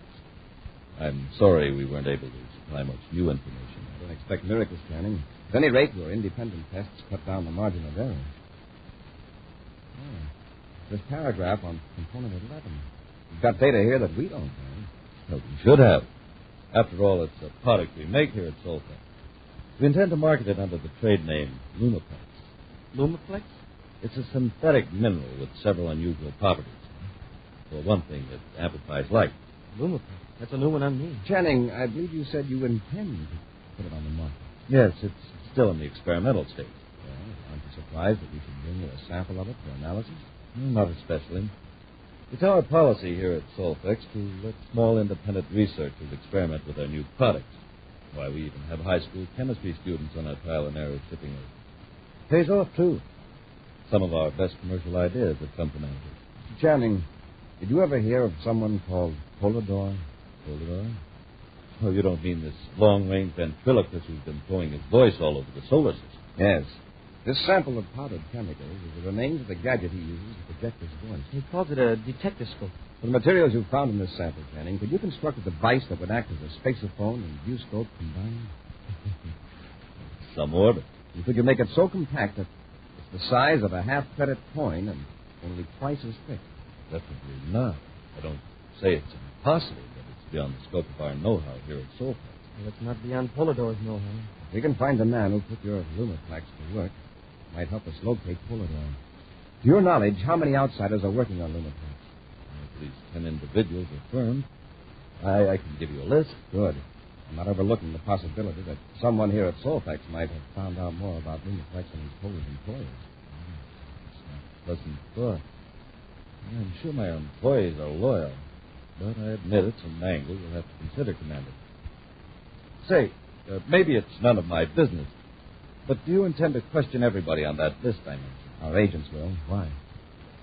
I'm sorry we weren't able to supply much new information. I don't expect miracles, Channing. At any rate, your independent tests cut down the margin of error. Oh, this paragraph on component 11. You've got data here that we don't have. Well, we should have. After all, it's a product we make here at Solfex. We intend to market it under the trade name Lumaplex. Lumaplex? It's a synthetic mineral with several unusual properties. For one thing, it amplifies light. Lumaplex? That's a new one on me. Channing, I believe you said you intend to put it on the market. Yes, it's still in the experimental stage. Well, aren't you surprised that we should bring you a sample of it for analysis? Not especially. It's our policy here at Solfex to let small independent researchers experiment with our new products. Why, we even have high school chemistry students on our trial and error shipping list. Pays off, too. Some of our best commercial ideas have come from out here. Channing, did you ever hear of someone called Polidor? Polidor? Oh, you don't mean this long-range ventriloquist who's been throwing his voice all over the solar system? Yes. This sample of powdered chemicals is the remains of the gadget he uses to project his voice. He calls it a detectoscope. For the materials you found in this sample, Channing, could you construct a device that would act as a spaceophone and viewscope combined? Some order. You could make it so compact that it's the size of a half-credit coin and only twice as thick. Definitely not. I don't say it's impossible, but it's beyond the scope of our know-how here at Solfex. Well, it's not beyond Polidor's know-how. If we can find the man who put your Lumaplex to work, it might help us locate Polidor. To your knowledge, how many outsiders are working on Lumaplex? At least 10 individuals are firm. I can give you a list. Good. I'm not overlooking the possibility that someone here at Solfex might have found out more about Lumaplex than his Polish employers. It's not a pleasant thought. I'm sure my employees are loyal, but I admit it's an angle you'll have to consider, Commander. Say, maybe it's none of my business, but do you intend to question everybody on that list I mentioned? Our agents will. Why?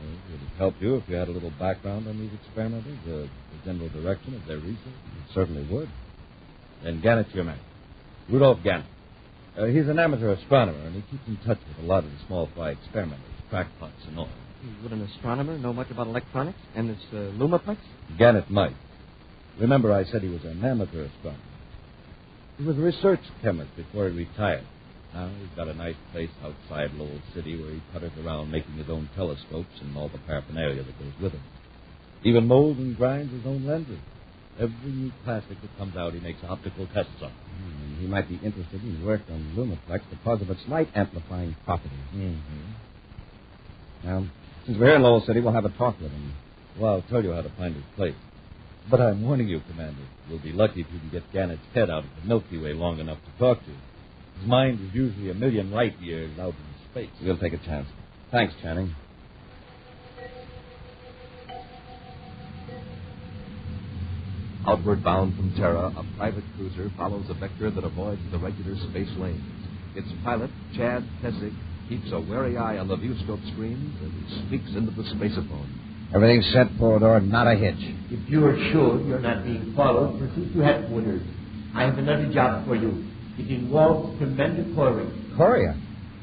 Well, would it help you if you had a little background on these experimenters, the general direction of their research? It certainly would. Then Gannett's your man. Rudolph Gannett. He's an amateur astronomer, and he keeps in touch with a lot of the small fry experimenters, crackpots and all. Would an astronomer know much about electronics and this Lumaplex? Gannett might. Remember I said he was an amateur astronomer. He was a research chemist before he retired. Now he's got a nice place outside Lowell City where he putters around making his own telescopes and all the paraphernalia that goes with it. Even molds and grinds his own lenses. Every new plastic that comes out, he makes optical tests on. He might be interested in work on Lumiplex because of its light amplifying properties. Now, since we're here in Lowell City, we'll have a talk with him. Well, I'll tell you how to find his place. But I'm warning you, Commander. You'll be lucky if you can get Gannett's head out of the Milky Way long enough to talk to him. His mind is usually a million light years out in space. We'll take a chance. Thanks, Channing. Outward bound from Terra, a private cruiser follows a vector that avoids the regular space lanes. Its pilot, Chad Tessick, keeps a wary eye on the viewscope screens as he speaks into the spaceophone. Everything's set, Polidor. Not a hitch. If you are sure you're not being followed, proceed to headquarters. I have another job for you. It involves Commander Corey. Coria?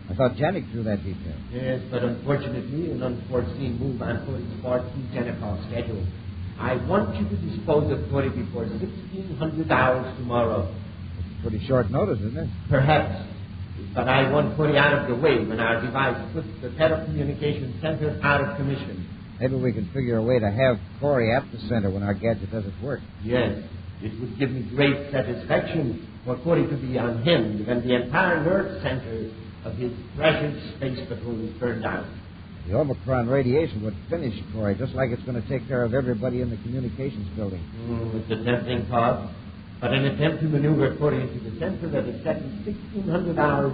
I thought Janik drew that detail. Yes, but unfortunately, an unforeseen move on Corey's 10 o'clock schedule. I want you to dispose of Corey before 1600 hours tomorrow. It's pretty short notice, isn't it? Perhaps. But I want Corey out of the way when our device puts the telecommunications center out of commission. Maybe we can figure a way to have Corey at the center when our gadget does its work. Yes. It would give me great satisfaction for Corey to be unhinged when the entire nerve center of his precious space patrol is burned out. The Omicron radiation would finish Corey, just like it's going to take care of everybody in the communications building. It's a tempting thought. But an attempt to maneuver Corey into the center of the second 1600 hours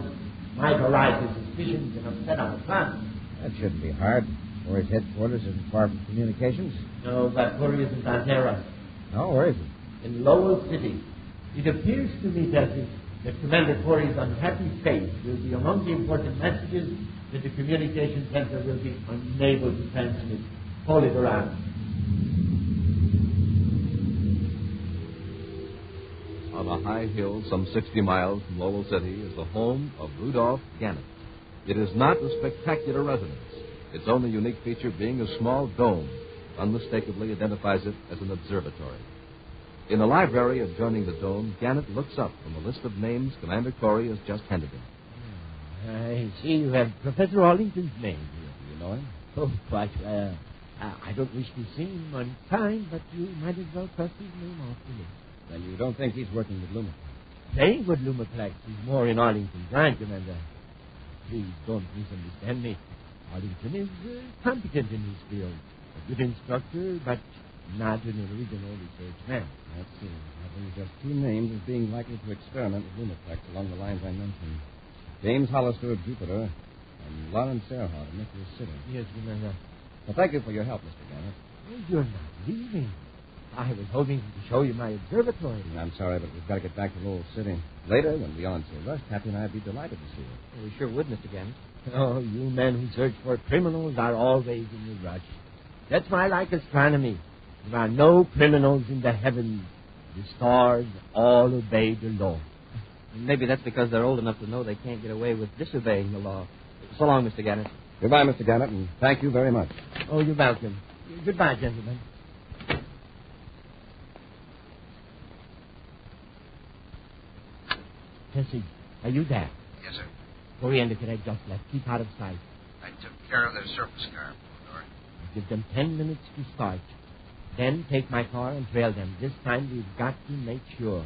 might arise to suspicions and upset our plan. That shouldn't be hard. Corey's headquarters isn't far from communications. No, but Corey isn't on Terra. No, where is he? In Lowell City. It appears to me, Tessie, that Commander Corey's unhappy face will be among the important messages that the communications center will be unable to transmit. Hold it around. On a high hill some 60 miles from Lowell City is the home of Rudolph Gannett. It is not a spectacular residence. Its only unique feature being a small dome, unmistakably identifies it as an observatory. In the library adjoining the dome, Gannett looks up from the list of names Commander Corey has just handed him. I see you have Professor Arlington's name here. Do you know him? Oh, quite well. I don't wish to seem unkind, but you might as well cross his name off the list. Then you don't think he's working with Lumiplex? Playing with Lumiplex is more in Arlington's line, Commander. Please don't misunderstand me. Arlington is competent in his field. A good instructor, but not an original research man. Let's see. I think just two names as being likely to experiment with Lumiplex along the lines I mentioned. James Hollister of Jupiter and Lawrence Earhart of Nicholas City. Yes, Commander. Well, thank you for your help, Mr. Gannett. Oh, you're not leaving. I was hoping to show you my observatory. I'm sorry, but we've got to get back to Lowell City. Later, when we aren't so rushed, Happy and I'd be delighted to see you. Well, we sure would, Mr. Gannett. Oh, you men who search for criminals are always in a rush. That's why I like astronomy. There are no criminals in the heavens. The stars all obey the law. Maybe that's because they're old enough to know they can't get away with disobeying the law. So long, Mr. Gannett. Goodbye, Mr. Gannett, and thank you very much. Oh, you're welcome. Goodbye, gentlemen. Tessie, are you there? Yes, sir. Corey and the cadet just left. Keep out of sight. I took care of their surface car. Give them 10 minutes to start. Then take my car and trail them. This time we've got to make sure.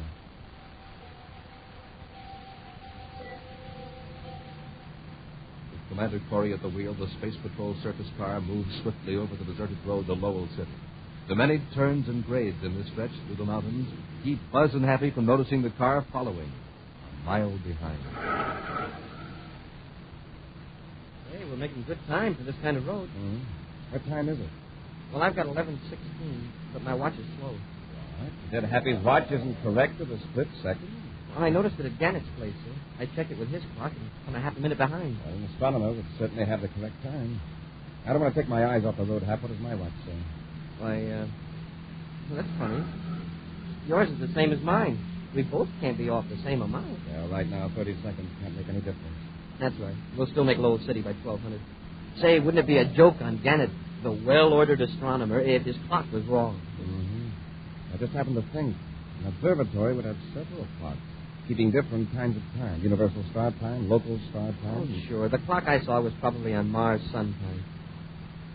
With Commander Corey at the wheel, the Space Patrol surface car moves swiftly over the deserted road to Lowell City. The many turns and grades in this stretch through the mountains keep Buzz and Happy from noticing the car following, a mile behind. Hey, we're making good time for this kind of road. What time is it? Well, I've got 11:16, but my watch is slow. All right. That Happy's watch isn't correct at a split second? Well, I noticed it at Gannett's place, sir. I checked it with his clock, and I'm a half a minute behind. Well, an astronomer would certainly have the correct time. I don't want to take my eyes off the road, Hap. What does my watch say? Why, well, that's funny. Yours is the same as mine. We both can't be off the same amount. Yeah, right now, 30 seconds can't make any difference. That's right. We'll still make Lowell City by 1200. Say, wouldn't it be a joke on Gannett, the well-ordered astronomer, if his clock was wrong? I just happened to think an observatory would have several clocks, keeping different kinds of time. Universal start time, local start time. Oh, sure. The clock I saw was probably on Mars sun time.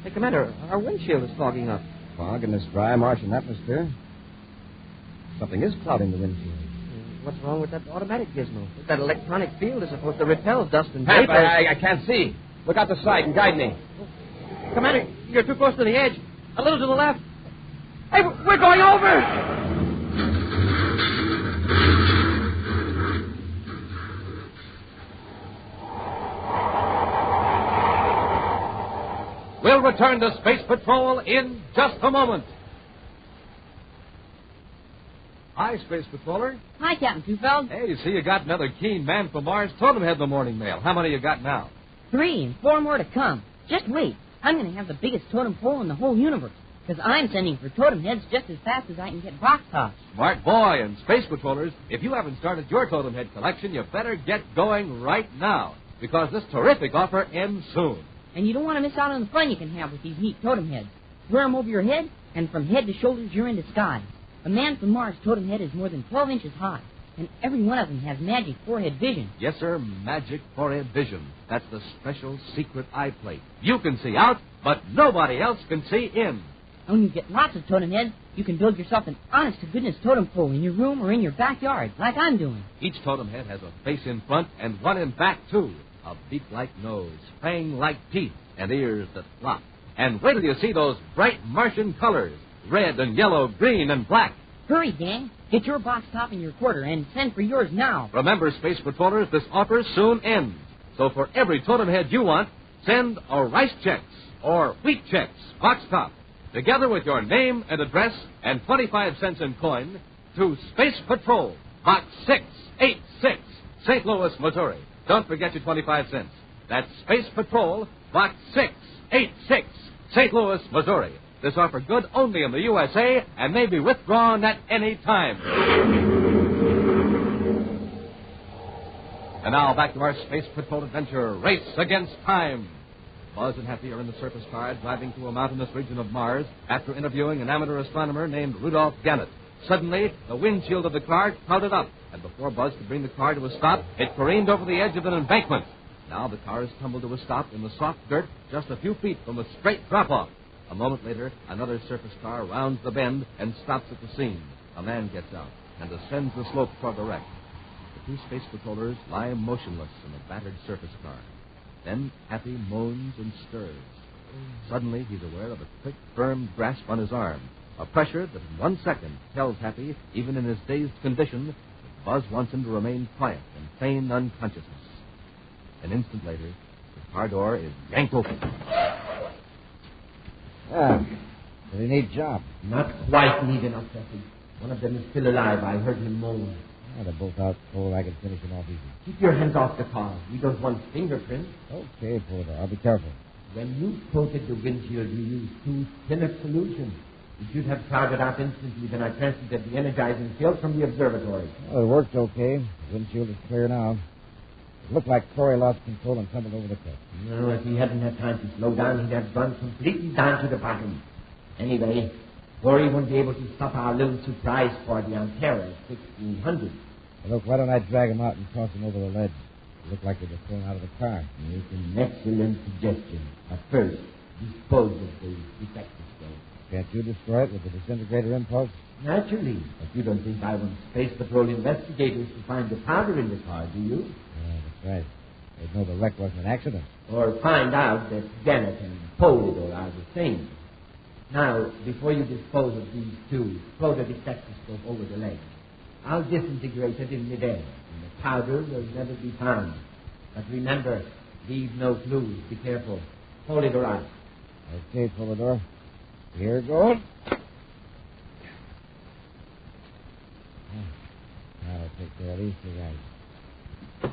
Hey, Commander, our windshield is fogging up. Fog in this dry Martian atmosphere. Something is clouding the windshield. What's wrong with that automatic gizmo? That electronic field is supposed to repel dust and Hap, vapor. I can't see. Look out the side and guide me. Commander, you're too close to the edge. A little to the left. Hey, we're going over! We'll return to Space Patrol in just a moment. Hi, Space Patroller. Hi, Captain Tufeld. Hey, you see, you got another keen man from Mars totem head in the morning mail. How many you got now? 3 and 4 more to come. Just wait. I'm going to have the biggest totem pole in the whole universe. Because I'm sending for totem heads just as fast as I can get box tops. Smart boy. And Space Patrollers, if you haven't started your totem head collection, you better get going right now. Because this terrific offer ends soon. And you don't want to miss out on the fun you can have with these neat totem heads. Wear them over your head, and from head to shoulders, you're in disguise. A man from Mars totem head is more than 12 inches high, and every one of them has magic forehead vision. Yes, sir, magic forehead vision. That's the special secret eye plate. You can see out, but nobody else can see in. And when you get lots of totem heads, you can build yourself an honest-to-goodness totem pole in your room or in your backyard, like I'm doing. Each totem head has a face in front and one in back, too. A beak-like nose, fang-like teeth, and ears that flop. And wait till you see those bright Martian colors. Red and yellow, green and black. Hurry, gang. Get your box top in your quarter and send for yours now. Remember, Space Patrollers, this offer soon ends. So for every totem head you want, send a Rice Chex or Wheat Chex box top, together with your name and address and 25 cents in coin, to Space Patrol, Box 686, St. Louis, Missouri. Don't forget your 25 cents. That's Space Patrol, Box 686, St. Louis, Missouri. This offer good only in the USA and may be withdrawn at any time. And now back to our Space Patrol adventure, Race Against Time. Buzz and Happy are in the surface car driving through a mountainous region of Mars after interviewing an amateur astronomer named Rudolph Gannett. Suddenly, the windshield of the car clouded up, and before Buzz could bring the car to a stop, it careened over the edge of an embankment. Now the car is tumbled to a stop in the soft dirt just a few feet from a straight drop-off. A moment later, another surface car rounds the bend and stops at the scene. A man gets out and ascends the slope toward the wreck. The two space patrollers lie motionless in the battered surface car. Then Happy moans and stirs. Suddenly, he's aware of a quick, firm grasp on his arm. A pressure that in 1 second tells Happy, even in his dazed condition, that Buzz wants him to remain quiet and feign unconsciousness. An instant later, the car door is yanked open. Does he need job? Not quite neat enough, Happy. One of them is still alive. I heard him moan. They're both out cold. I can finish him off easy. Keep your hands off the car. We don't want fingerprints. Okay, Porter. I'll be careful. When you coated the windshield, you used too thin a solution. You should have crowded out instantly. Then I transmitted the energizing field from the observatory. Well, it worked okay. The windshield is clear now. It looked like Corey lost control and tumbled over the cliff. No, if he hadn't had time to slow down, he'd have gone completely down to the bottom. Anyway, Corey won't be able to stop our little surprise party on Terra at 1600. Well, look, why don't I drag him out and toss him over the ledge? It looked like they were thrown out of the car. It's an excellent suggestion. But first, dispose of the detective stone. Can't you destroy it with the disintegrator impulse? Naturally. But you don't think I want Space Patrol investigators to find the powder in the car, do you? Yeah, that's right. They'd know the wreck wasn't an accident. Or find out that Gannett and Polydor are the same. Now, before you dispose of these two, throw the detectoscope over the leg. I'll disintegrate it in midair, and the powder will never be found. But remember, leave no clues. Be careful. Hold it around. Okay, Polydor. Here goes. I'll take care of these two guys.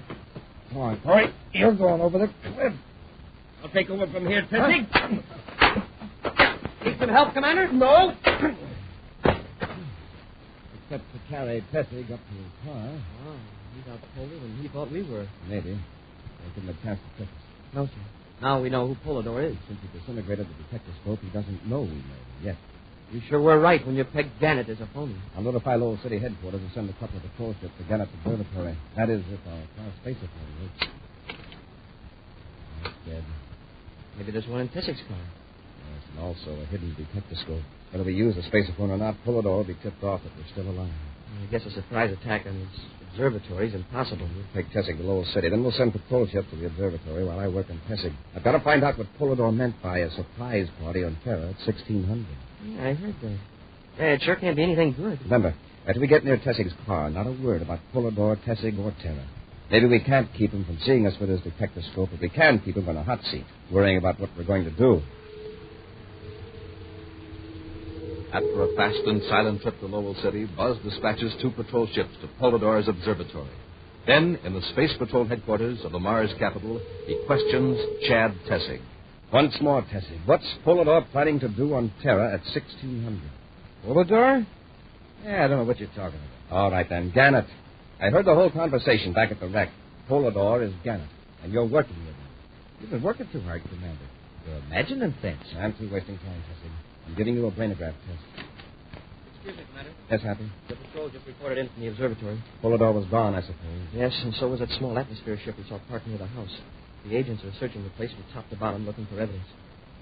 Come on, Corey. You're going over the cliff. I'll take over from here, Tessie. Need some help, Commander? No. Except to carry Tessie up to his car. Oh, he got colder than he thought we were. Maybe. They couldn't have passed the surface. No, sir. Now we know who Polydor is. Since he disintegrated the detectoscope, he doesn't know we know yet. You sure were right when you pegged Gannett as a phony. I'll notify Lowell City headquarters and send a couple of patrol ships to Gannett's observatory. That is, if our space authority works. That's dead. Maybe there's one in Tessig's car. Yes, and also a hidden detectoscope. Whether we use the spaceophone or not, Polidor will be tipped off if we're still alive. I guess a surprise attack on his observatory is impossible. We'll take Tessig to Lowell City. Then we'll send patrol ships to the observatory while I work on Tessig. I've got to find out what Polidor meant by a surprise party on Terra at 1600. Yeah, I heard that. Yeah, it sure can't be anything good. Remember, after we get near Tessig's car, not a word about Polidor, Tessig, or Terra. Maybe we can't keep him from seeing us with his detectoscope, but we can keep him on a hot seat, worrying about what we're going to do. After a fast and silent trip to Lowell City, Buzz dispatches 2 patrol ships to Polidor's observatory. Then, in the Space Patrol headquarters of the Mars capital, he questions Chad Tessig. Once more, Tessig. What's Polidor planning to do on Terra at 1600? Polidor? Yeah, I don't know what you're talking about. All right, then. Gannett. I heard the whole conversation back at the wreck. Polidor is Gannett, and you're working with him. You've been working too hard, Commander. You're imagining things. I'm through wasting time, Tessig. I'm giving you a brainograph test. Excuse me, Commander. Yes, Happy? The patrol just reported in from the observatory. Polidor was gone, I suppose. Yes, and so was that small atmosphere ship we saw parked near the house. The agents are searching the place from top to bottom looking for evidence.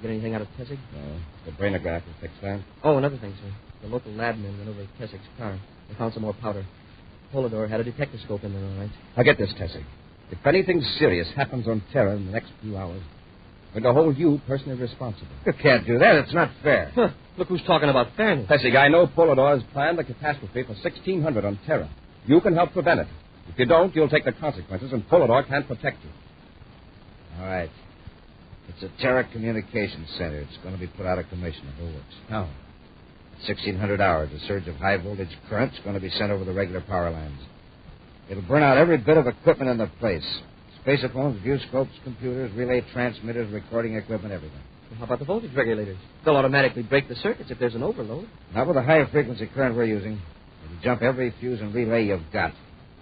Get anything out of Tessig? No. The brainograph will fix that. Oh, another thing, sir. The local lab men went over to Tessig's car. They found some more powder. Polidor had a detectoscope in there, all right. Now get this, Tessig. If anything serious happens on Terra in the next few hours, we're going to hold you personally responsible. You can't do that. It's not fair. Huh. Look who's talking about fairness. Tessig, I know Polidor has planned a catastrophe for 1600 on Terra. You can help prevent it. If you don't, you'll take the consequences, and Polidor can't protect you. All right. It's a Terra Communications Center. It's going to be put out of commission if it works. How? At 1600 hours, a surge of high-voltage current's going to be sent over the regular power lines. It'll burn out every bit of equipment in the place. Spacephones, viewscopes, computers, relay transmitters, recording equipment, everything. Well, how about the voltage regulators? They'll automatically break the circuits if there's an overload. Not with the high-frequency current we're using. It'll jump every fuse and relay you've got.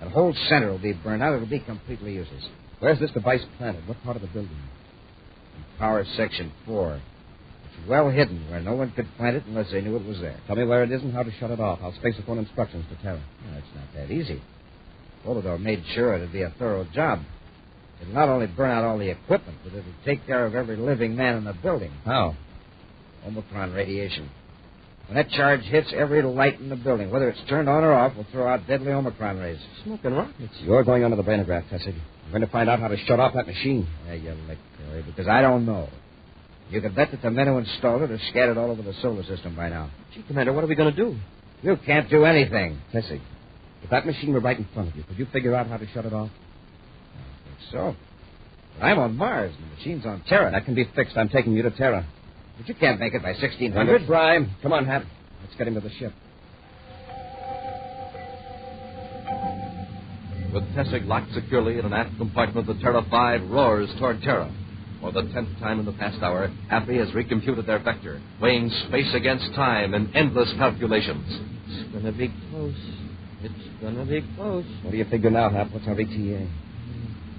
That whole center will be burned out. It'll be completely useless. Where's this device planted? What part of the building? In Power Section 4. It's well hidden where no one could plant it unless they knew it was there. Tell me where it is and how to shut it off. I'll spaceophone instructions to Terra. No, it's not that easy. Polidor made sure it'd be a thorough job. It'll not only burn out all the equipment, but it'll take care of every living man in the building. How? Omicron radiation. When that charge hits, every light in the building, whether it's turned on or off, will throw out deadly Omicron rays. Smoking rockets. You're going under the brainograph, Tessig. I'm going to find out how to shut off that machine. Yeah, you lick, Terry, because I don't know. You can bet that the men who installed it are scattered all over the solar system by now. Gee, Commander, what are we going to do? You can't do anything. Tessig, if that machine were right in front of you, could you figure out how to shut it off? I think so. But I'm on Mars, and the machine's on Terra. That can be fixed. I'm taking you to Terra. But you can't make it by 1600. Try. Come on, Hap. Let's get him to the ship. With Tessig locked securely in an aft compartment, the Terra 5 roars toward Terra. For the 10th time in the past hour, Happy has recomputed their vector, weighing space against time in endless calculations. It's going to be close. It's going to be close. What do you figure now, Hap? What's our ETA?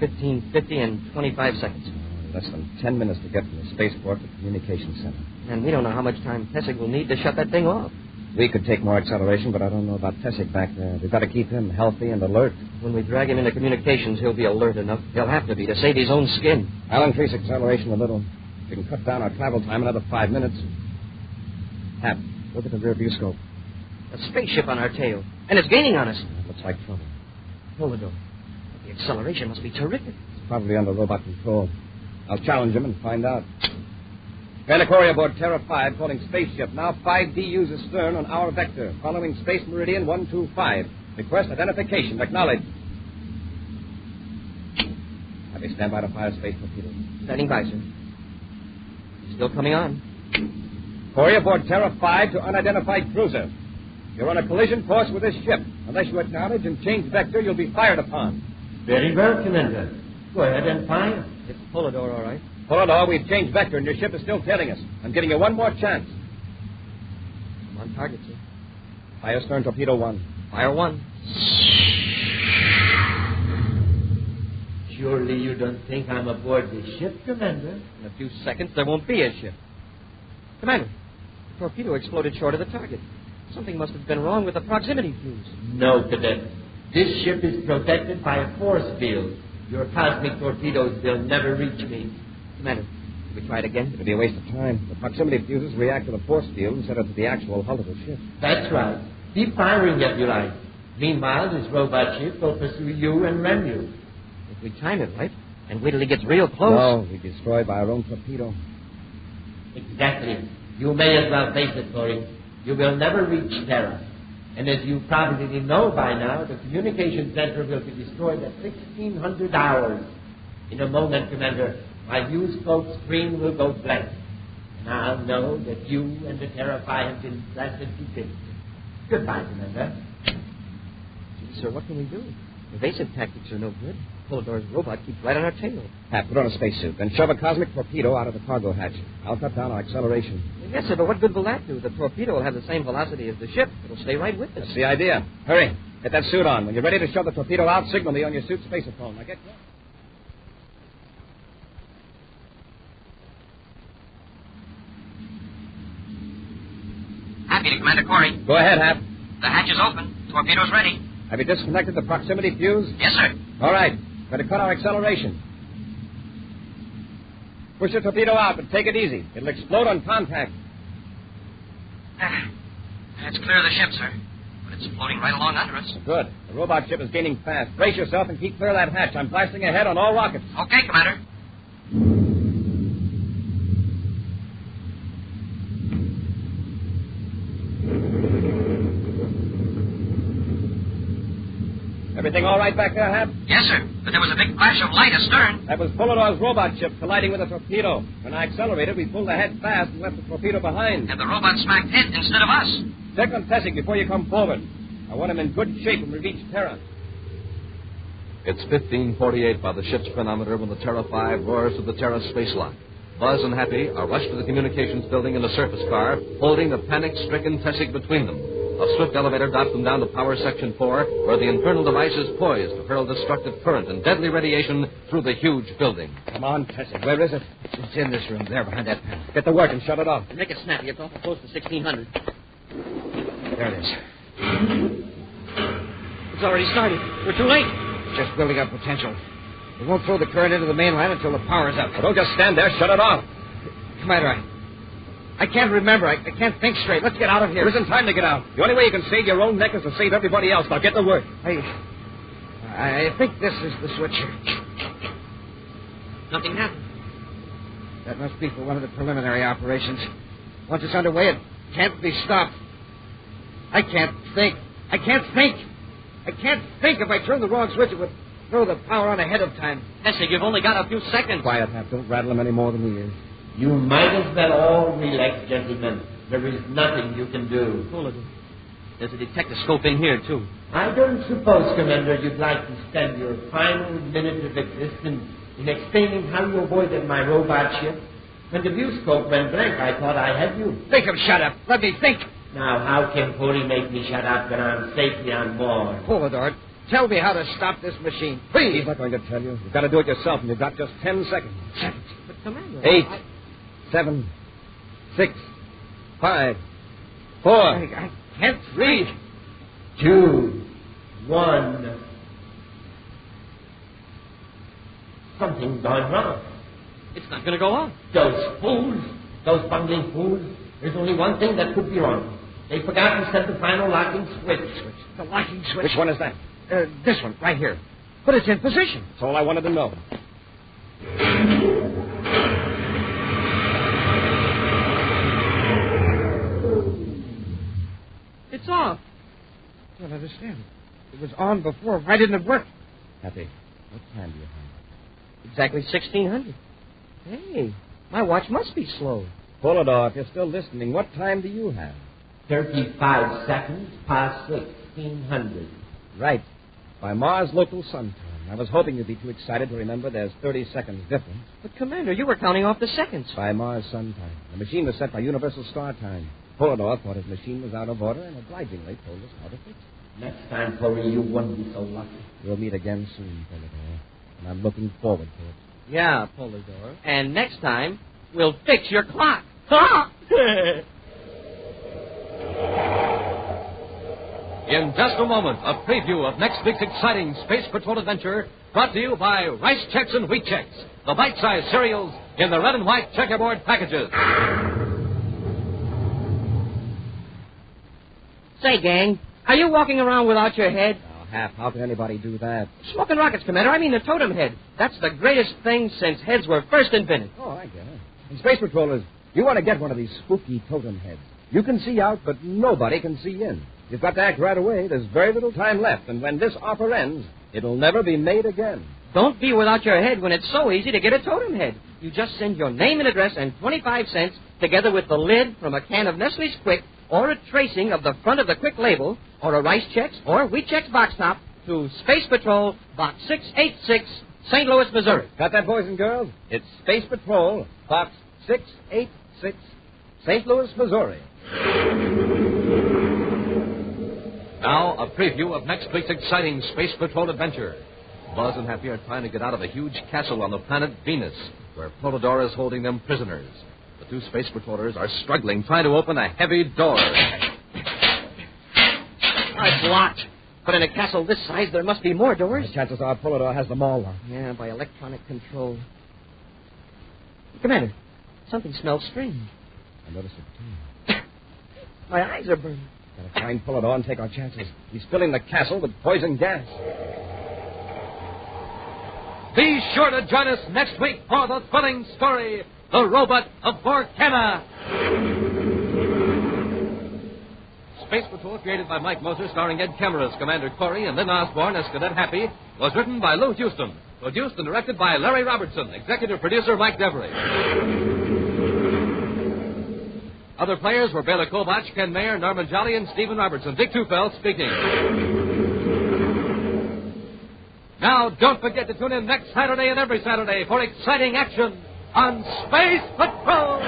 15:50 and 25 seconds. Less than 10 minutes to get from the spaceport to the communications center. And we don't know how much time Tessig will need to shut that thing off. We could take more acceleration, but I don't know about Tessig back there. We've got to keep him healthy and alert. When we drag him into communications, he'll be alert enough. He'll have to be to save his own skin. I'll increase acceleration a little. We can cut down our travel time another 5 minutes. Hap, look at the rear view scope. A spaceship on our tail. And it's gaining on us. That looks like trouble. Polidor. The acceleration must be terrific. It's probably under robot control. I'll challenge him and find out. Vanacori aboard Terra 5, calling spaceship. Now 5 DUs astern on our vector. Following Space Meridian 125. Request identification. Acknowledged. Have you stand by to fire space torpedoes. Standing by, sir. Still coming on. Corey aboard Terra 5 to unidentified cruiser. You're on a collision course with this ship. Unless you acknowledge and change vector, you'll be fired upon. Very well, Commander. Go ahead and fire. It's Polidor, all right. Polidor, we've changed vector, and your ship is still tailing us. I'm giving you one more chance. I'm on target, sir. Fire stern torpedo 1. Fire 1. Surely you don't think I'm aboard the ship, Commander? In a few seconds, there won't be a ship. Commander, torpedo exploded short of the target. Something must have been wrong with the proximity fuse. No, Cadet. This ship is protected by a force field. Your cosmic torpedoes will never reach me. Commander, can we try it again? It'd be a waste of time. The proximity fuses react to the force field instead of to the actual hull of the ship. That's right. Keep firing if you like. Meanwhile, this robot ship will pursue you and rend you. If we time it right, and wait till he gets real close. No, we'd be destroyed by our own torpedo. Exactly. You may as well face it, Corey. You will never reach Terra. And as you probably know by now, the communication center will be destroyed at 1600 hours. In a moment, Commander, my viewscope screen will go blank. And I'll know that you and the Terra Phi have been blasted to bits. Goodbye, Commander. Gee, sir, what can we do? Evasive tactics are no good. Polidor's robot keeps right on our tail. Pat, put on a spacesuit, then shove a cosmic torpedo out of the cargo hatch. I'll cut down our acceleration. Yes, sir, but what good will that do? The torpedo will have the same velocity as the ship. It'll stay right with us. That's the idea. Hurry. Get that suit on. When you're ready to shove the torpedo out, signal me on your suit spaceophone. Now get going. Happy to Commander Corey. Go ahead, Hap. The hatch is open. Torpedo's ready. Have you disconnected the proximity fuse? Yes, sir. All right. Better cut our acceleration. Push the torpedo out, but take it easy. It'll explode on contact. It's clear of the ship, sir. But it's floating right along under us. Good. The robot ship is gaining fast. Brace yourself and keep clear of that hatch. I'm blasting ahead on all rockets. Okay, Commander. Everything all right back there, Hap? Yes, sir. But there was a big flash of light astern. That was Polidor's robot ship colliding with a torpedo. When I accelerated, we pulled ahead fast and left the torpedo behind. And the robot smacked it instead of us. Check on Tessic before you come forward. I want him in good shape when we reach Terra. It's 15:48 by the ship's chronometer when the Terra 5 roars to the Terra space lock. Buzz and Happy are rushed to the communications building in a surface car, holding the panic-stricken Tessic between them. A swift elevator drops them down to Power Section 4, where the infernal device is poised to hurl destructive current and deadly radiation through the huge building. Come on, Tessic. Where is it? It's in this room, there, behind that panel. Get to work and shut it off. Make it snappy. It's awful close to 1600. There it is. It's already started. We're too late. Just building up potential. We won't throw the current into the main line until the power's up. Well, don't just stand there. Shut it off. Commander, I can't remember. I can't think straight. Let's get out of here. There isn't time to get out. The only way you can save your own neck is to save everybody else. Now get to work. I think this is the switcher. Nothing happened. That must be for one of the preliminary operations. Once it's underway, it can't be stopped. I can't think. I can't think. I can't think. If I turn the wrong switch, it would throw the power on ahead of time. Tessie, you've only got a few seconds. Quiet, Hap. Don't rattle him any more than he is. You might as well all relax, gentlemen. There is nothing you can do. There's a detectoscope in here, too. I don't suppose, Commander, you'd like to spend your final minute of existence in explaining how you avoided my robot ship. When the viewscope went blank, I thought I had you. Think of shut up. Let me think. Now, how can Corey make me shut up when I'm safely on board? Polidor, tell me how to stop this machine. Please. He's not going to tell you. You've got to do it yourself, and you've got just 10 seconds. But, Commander... 8, 7, 6, 5, 4. I can't read. 2, 1. Something's gone wrong. It's not going to go on. Those fools. Those bungling fools. There's only one thing that could be wrong. They forgot to set the final locking switch. The locking switch. Which one is that? This one, right here. But it's in position. That's all I wanted to know. It's off. I don't understand. It was on before. Why didn't it work? Happy, what time do you have? Exactly 1600. Hey, my watch must be slow. Polidor, if you're still listening, what time do you have? 35 seconds past 1600. Right. By Mars local sun time. I was hoping you'd be too excited to remember there's 30 seconds difference. But, Commander, you were counting off the seconds. By Mars sun time. The machine was set by Universal Star time. Polidor thought his machine was out of order and obligingly told us how to fix it. Next time, Corey, you won't be so lucky. We'll meet again soon, Polidor. And I'm looking forward to it. Yeah, Polidor. And next time, we'll fix your clock. Ha! In just a moment, a preview of next week's exciting Space Patrol adventure brought to you by Rice Chex and Wheat Chex, the bite-sized cereals in the red and white checkerboard packages. Say, gang, are you walking around without your head? Oh, Hap, how can anybody do that? Smoking rockets, Commander. I mean the totem head. That's the greatest thing since heads were first invented. Oh, I get it. And Space Patrollers, you want to get one of these spooky totem heads. You can see out, but nobody can see in. You've got to act right away. There's very little time left, and when this offer ends, it'll never be made again. Don't be without your head when it's so easy to get a totem head. You just send your name and address and 25 cents together with the lid from a can of Nestle's Quick or a tracing of the front of the Quick label or a Rice Chex or Wheat Chex box top to Space Patrol, Box 686, St. Louis, Missouri. Got that, boys and girls? It's Space Patrol, Box 686, St. Louis, Missouri. Now, a preview of next week's exciting Space Patrol adventure. Buzz and Happy are trying to get out of a huge castle on the planet Venus, where Polidor is holding them prisoners. The two space patrollers are struggling, trying to open a heavy door. It's locked. But in a castle this size, there must be more doors. The chances are Polidor has them all locked. Yeah, by electronic control. Commander, something smells strange. I noticed it, too. My eyes are burning. Gotta find Polidor and take our chances. He's filling the castle with poison gas. Be sure to join us next week for the thrilling story, The Robot of Vorkana. Space Patrol, created by Mike Moser, starring Ed Kemmer as Commander Corey and Lynn Osborne as Cadet Happy, was written by Lou Houston, produced and directed by Larry Robertson, executive producer Mike Devery. Other players were Bela Kobach, Ken Mayer, Norman Jolly, and Stephen Robertson. Dick Tufeld speaking. Now, don't forget to tune in next Saturday and every Saturday for exciting action on Space Patrol.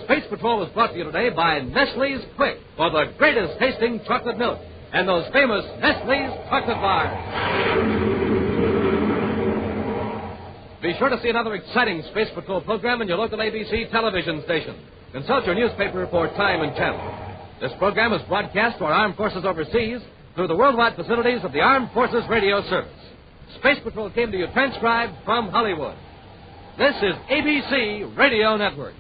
Space Patrol was brought to you today by Nestle's Quick for the greatest tasting chocolate milk and those famous Nestle's chocolate bars. Be sure to see another exciting Space Patrol program in your local ABC television station. Consult your newspaper for time and channel. This program is broadcast to our armed forces overseas through the worldwide facilities of the Armed Forces Radio Service. Space Patrol came to you transcribed from Hollywood. This is ABC Radio Network.